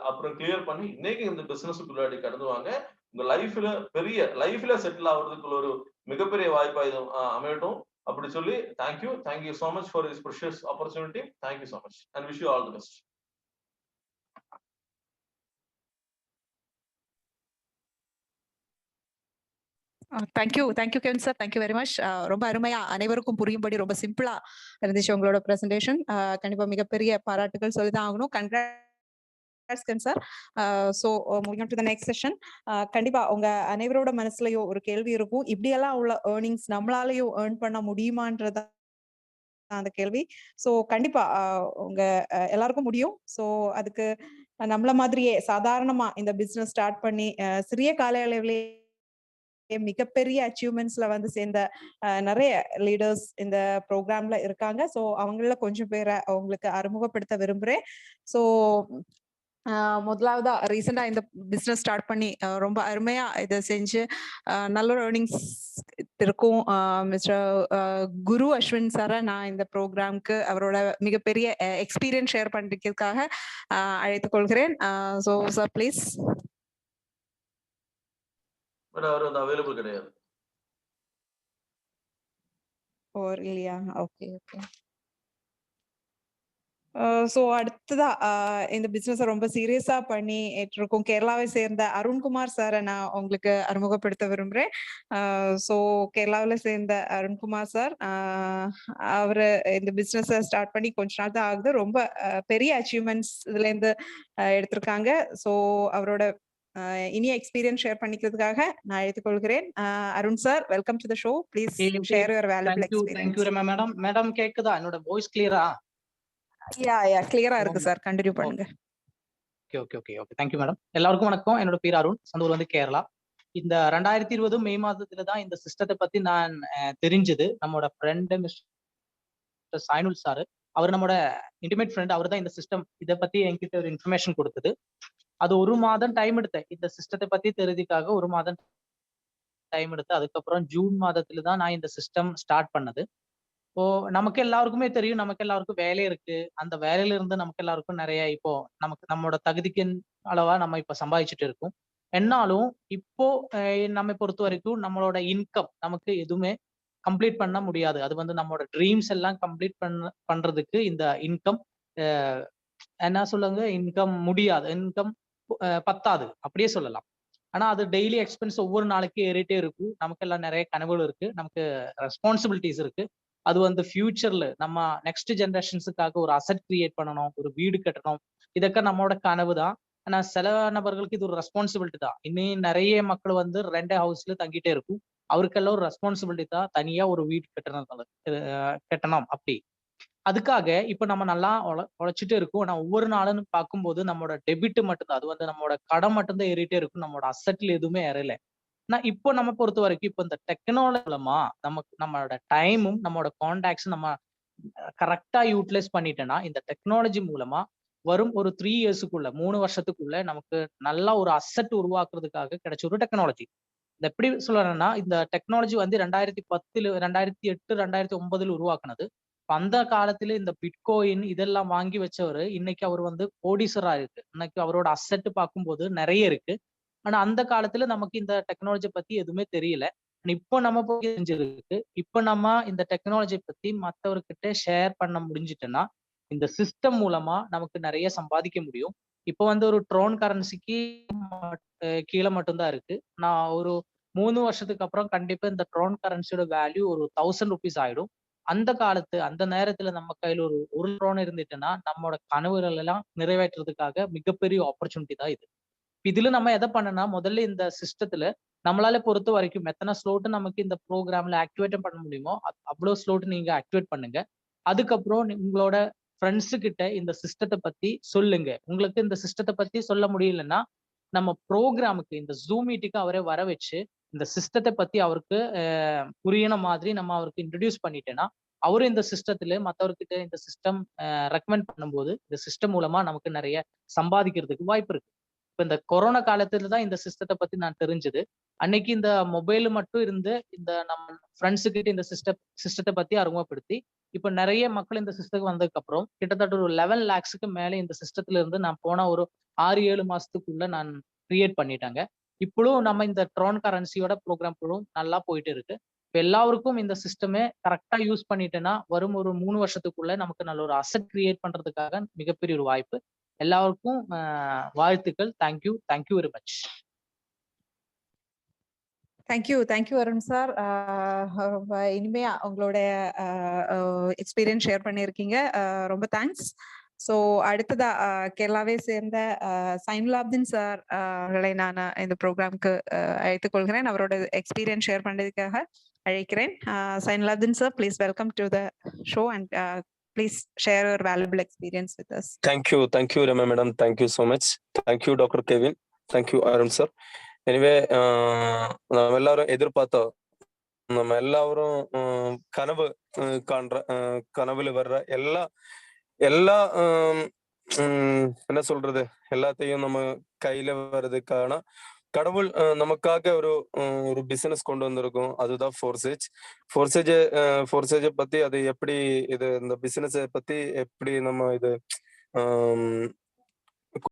அப்புறம் கிளியர் பண்ணி இன்னைக்கு இந்த பிசினஸ்க்குள்ளாடி கடந்து வாங்க. உங்க லைஃப்ல செட்டில் ஆகுறதுக்குள்ள ஒரு மிகப்பெரிய வாய்ப்பா இது அமையட்டும். அப்படி சொல்லி thank you so much for this precious opportunity. Thank you so much and wish you all the best. Thank you Kevin sir. Thank you very much. ரொம்ப அருமையா அனைவருக்கும் புரியும்படி ரொம்ப சிம்பிளா இருந்துச்சு உங்களோட பிரசன்டேஷன். கண்டிப்பா மிகப்பெரிய பாராட்டுகள் சொல்லிதான் ஆகணும். Congrats Kevin sir. So moving on to the next session. கண்டிப்பா உங்க அனைவரோட மனசுலயும் ஒரு கேள்வி இருக்கும், இப்படியெல்லாம் உள்ள ஏர்னிங்ஸ் நம்மளாலையும் ஏர்ன் பண்ண முடியுமான்றத அந்த கேள்வி. ஸோ கண்டிப்பா உங்க எல்லாருக்கும் முடியும். ஸோ அதுக்கு நம்மள மாதிரியே சாதாரணமா இந்த பிசினஸ் ஸ்டார்ட் பண்ணி சிறிய கால அளவிலே மிகப்பெரிய அச்சீவ்மெண்ட்ஸ்ல வந்து சேர்ந்த நிறைய லீடர்ஸ் இந்த ப்ரோக்ராம்ல இருக்காங்க. ஸோ அவங்கள கொஞ்சம் பேரை அவங்களுக்கு அறிமுகப்படுத்த விரும்புறேன். ஸோ முதலாவதா ரீசெண்டா இந்த பிசினஸ் ஸ்டார்ட் பண்ணி ரொம்ப அருமையா இதை செஞ்சு நல்ல ஏர்னிங்ஸ் இருக்கும் மிஸ்டர் குரு அஸ்வின் சாரை நான் இந்த ப்ரோக்ராம்க்கு அவரோட மிகப்பெரிய எக்ஸ்பீரியன்ஸ் ஷேர் பண்ணிக்கிறதுக்காக அழைத்துக் கொள்கிறேன். So sir please. அவர் வந்து அவைலபிள் கிடையாது. ஓர் இல்லையா? Okay okay. ஸோ அடுத்ததா இந்த பிசினஸை ரொம்ப சீரியஸா பண்ணி இருக்கோம் கேரளாவை சேர்ந்த அருண்குமார் சாரை நான் உங்களுக்கு அறிமுகப்படுத்த விரும்புறேன். ஸோ கேரளாவில் சேர்ந்த அருண்குமார் சார், அவரு இந்த பிசினஸை ஸ்டார்ட் பண்ணி கொஞ்ச நாள் தான் ஆகுது. ரொம்ப பெரிய அச்சீவ்மெண்ட்ஸ் இதுல இருந்து எடுத்திருக்காங்க. ஸோ அவரோட இனிய எக்ஸ்பீரியன்ஸ் ஷேர் பண்ணிக்கிறதுக்காக நான் எடுத்துக்கொள்கிறேன். Arun sir, welcome to the show. Please share your valuable experience. Thank you madam. Madam கேக்குதா? என்னோட வாய்ஸ் கிளியரா? யா கிளியரா இருக்கு சார். கண்டினியூ பண்ணுங்க. ஓகே. Thank you madam. எல்லாருக்கும் வணக்கம். என்னோட பேர் அருண். சொந்த ஊர் வந்து கேரளா. இந்த 2020 மே மாதத்துல தான் இந்த சிஸ்டத்தை பத்தி நான் தெரிஞ்சது. நம்மளோட ஃப்ரெண்டு மிஸ்டர் சாய்னுல் சார், அவர் நம்மளோட இன்டிமேட் ஃப்ரெண்ட். அவர் தான் இந்த சிஸ்டம் இதை பத்தி என்கிட்ட ஒரு இன்ஃபர்மேஷன் கொடுத்தது. அது 1 மாதம் டைம் எடுத்தேன். இந்த சிஸ்டத்தை பத்தி தெரிஞ்சுக்காக 1 மாதம் டைம் எடுத்து அதுக்கப்புறம் ஜூன் மாதத்துல தான் நான் இந்த சிஸ்டம் ஸ்டார்ட் பண்ணது. இப்போ நமக்கு எல்லாருக்குமே தெரியும், நமக்கு எல்லாருக்கும் வேலை இருக்கு. அந்த வேலையில இருந்து நமக்கு எல்லாருக்கும் நிறைய இப்போ நம்மளோட தகுதிக்கு அளவா நம்ம இப்ப சம்பாதிச்சுட்டு இருக்கோம். என்னாலும் இப்போ நம்மை பொறுத்த வரைக்கும் நம்மளோட இன்கம் நமக்கு எதுவுமே கம்ப்ளீட் பண்ண முடியாது. அது வந்து நம்மளோட ட்ரீம்ஸ் எல்லாம் கம்ப்ளீட் பண்றதுக்கு இந்த இன்கம் என்ன சொல்லுங்க, இன்கம் முடியாது, இன்கம் பத்தாது அப்படியே சொல்லலாம். ஆனா அது டெய்லி எக்ஸ்பென்ஸ் ஒவ்வொரு நாளைக்கு ஏறிட்டே இருக்கும். நமக்கு எல்லாம் நிறைய கனவுகள் இருக்கு, நமக்கு ரெஸ்பான்சிபிலிட்டிஸ் இருக்கு. அது வந்து ஃபியூச்சர்ல நம்ம நெக்ஸ்ட் ஜெனரேஷன்ஸுக்காக ஒரு அசெட் கிரியேட் பண்ணணும், ஒரு வீடு கட்டணும். இதற்கு நம்மளோட கனவு தான். ஆனா சில நபர்களுக்கு இது ஒரு ரெஸ்பான்சிபிலிட்டி தான். இன்னும் நிறைய மக்கள் வந்து ரெண்டே ஹவுஸ்ல தங்கிட்டே இருக்கும். அவருக்கெல்லாம் ஒரு ரெஸ்பான்சிபிலிட்டி தான், தனியா ஒரு வீடு கட்டணும் அப்படி. அதுக்காக இப்ப நம்ம நல்லா உழைச்சிட்டே இருக்கும். ஆனா ஒவ்வொரு நாளும் பார்க்கும்போது நம்மளோட டெபிட் மட்டும்தான், அது வந்து நம்மளோட கடன் மட்டும்தான் ஏறிட்டே இருக்கும். நம்மளோட அசெட்ல எதுவுமே ஏறல. இப்போ நம்ம பொறுத்த வரைக்கும் இப்போ இந்த டெக்னாலஜி மூலமா நம்மளோட டைமும் நம்மளோட கான்டாக்ட்ஸும் நம்ம கரெக்டா யூட்டிலைஸ் பண்ணிட்டோம்னா, இந்த டெக்னாலஜி மூலமா வரும் ஒரு 3 இயர்ஸுக்குள்ள 3 வருஷத்துக்குள்ள நமக்கு நல்லா ஒரு அசெட் உருவாக்குறதுக்காக கிடைச்ச ஒரு டெக்னாலஜி. இந்த எப்படி சொல்றேன்னா, இந்த டெக்னாலஜி வந்து 2010, 2008, 2009 உருவாக்குனது. அந்த காலத்துல இந்த பிட்கோயின் இதெல்லாம் வாங்கி வச்சவரு இன்னைக்கு அவர் வந்து கோடீஸ்வரா இருக்கு. இன்னைக்கு அவரோட அசெட் பார்க்கும்போது நிறைய இருக்கு. ஆனா அந்த காலத்துல நமக்கு இந்த டெக்னாலஜி பத்தி எதுவுமே தெரியல. இப்போ நம்ம போய் தெரிஞ்சிருக்கு. இப்போ நம்ம இந்த டெக்னாலஜி பத்தி மத்தவர்கிட்ட ஷேர் பண்ண முடிஞ்சிட்டோம்னா, இந்த சிஸ்டம் மூலமா நமக்கு நிறைய சம்பாதிக்க முடியும். இப்போ வந்து ஒரு ட்ரோன் கரன்சிக்கு கீழே மட்டும்தான் இருக்கு. நான் ஒரு 3 வருஷத்துக்கு அப்புறம் கண்டிப்பா இந்த ட்ரோன் கரன்சியோட வேல்யூ ஒரு 1000 ருபீஸ் ஆயிடும். அந்த நேரத்துல நம்ம கையில ஒரு ட்ரோன் இருந்துட்டுன்னா நம்மளோட கனவுகள் எல்லாம் நிறைவேற்றுறதுக்காக மிகப்பெரிய ஆப்பர்ச்சுனிட்டி தான் இது. இதுல நம்ம எதை பண்ணனா, முதல்ல இந்த சிஸ்டத்துல நம்மளால பொறுத்த வரைக்கும் எத்தனை ஸ்லோட் நமக்கு இந்த ப்ரோக்ராம்ல ஆக்டிவேட் பண்ண முடியுமோ அவ்வளவு ஸ்லோட் நீங்க ஆக்டிவேட் பண்ணுங்க. அதுக்கப்புறம் உங்களோட ஃப்ரெண்ட்ஸு கிட்ட இந்த சிஸ்டத்தை பத்தி சொல்லுங்க. உங்களுக்கு இந்த சிஸ்டத்தை பத்தி சொல்ல முடியலன்னா, நம்ம ப்ரோக்ராமுக்கு இந்த ஜூம் மீட்டுக்கு அவரை வர வச்சு இந்த சிஸ்டத்தை பத்தி அவருக்கு புரியின மாதிரி நம்ம அவருக்கு இன்ட்ரடியூஸ் பண்ணிட்டேன்னா, அவரும் இந்த சிஸ்டத்துல மற்றவர்கிட்ட இந்த சிஸ்டம் ரெக்கமெண்ட் பண்ணும்போது இந்த சிஸ்டம் மூலமா நமக்கு நிறைய சம்பாதிக்கிறதுக்கு வாய்ப்பு இருக்கு. இப்ப இந்த கொரோனா காலத்துல தான் இந்த சிஸ்டத்தை பத்தி நான் தெரிஞ்சது. அன்னைக்கு இந்த மொபைல் மட்டும் இருந்து இந்த நம்ம ஃப்ரெண்ட்ஸு கிட்ட இந்த சிஸ்டத்தை பத்தி அறிமுகப்படுத்தி, இப்ப நிறைய மக்கள் இந்த சிஸ்டத்துக்கு வந்ததுக்கு அப்புறம் கிட்டத்தட்ட ஒரு 11 lakhsக்கு மேல இந்த சிஸ்டத்துல இருந்து நான் போன ஒரு 6-7 மாசத்துக்குள்ள நான் கிரியேட் பண்ணிட்டாங்க. இப்பவும் நம்ம இந்த ட்ரோன் கரன்சியோட ப்ரோக்ராம் நல்லா போயிட்டு இருக்கு. இப்ப எல்லாருக்கும் இந்த சிஸ்டமே கரெக்டா யூஸ் பண்ணிட்டேன்னா வரும் ஒரு 3 வருஷத்துக்குள்ள நமக்கு நல்ல ஒரு அசெட் கிரியேட் பண்றதுக்காக மிகப்பெரிய ஒரு வாய்ப்பு. எல்லாருக்கும் வாழ்த்துக்கள். Thank you very much. Thank you Arun sir. இனிமையா உங்களுடைய எக்ஸ்பீரியன்ஸ் ஷேர் பண்ணியிருக்கீங்க. ரொம்ப தேங்க்ஸ். ஸோ அடுத்ததா கேரளாவை சேர்ந்த சைனுலாப்தீன் சார் அவர்களை நான் இந்த ப்ரோக்ராம்க்கு அழைத்துக் கொள்கிறேன். அவரோட எக்ஸ்பீரியன்ஸ் ஷேர் பண்ணதுக்காக அழைக்கிறேன். Zainulabdeen sir, please welcome to the show and please share your valuable experience with us. Thank you Rama madam, thank you so much. Thank you Dr. Kevin, thank you Arun sir. Anyway, நம்ம எல்லாரும் எதிர்பார்த்தோம், நம்ம எல்லாரும் கனவுல வர்ற எல்லா என்ன சொல்றது, எல்லாத்தையும் நம்ம கையில வர்றதுக்கான கடவுள் நமக்காக ஒரு பிசினஸ் கொண்டு வந்திருக்கும். அதுதான் ஃபோர்சேஜ் பத்தி அது எப்படி இந்த பிசினஸ் பத்தி எப்படி நம்ம இது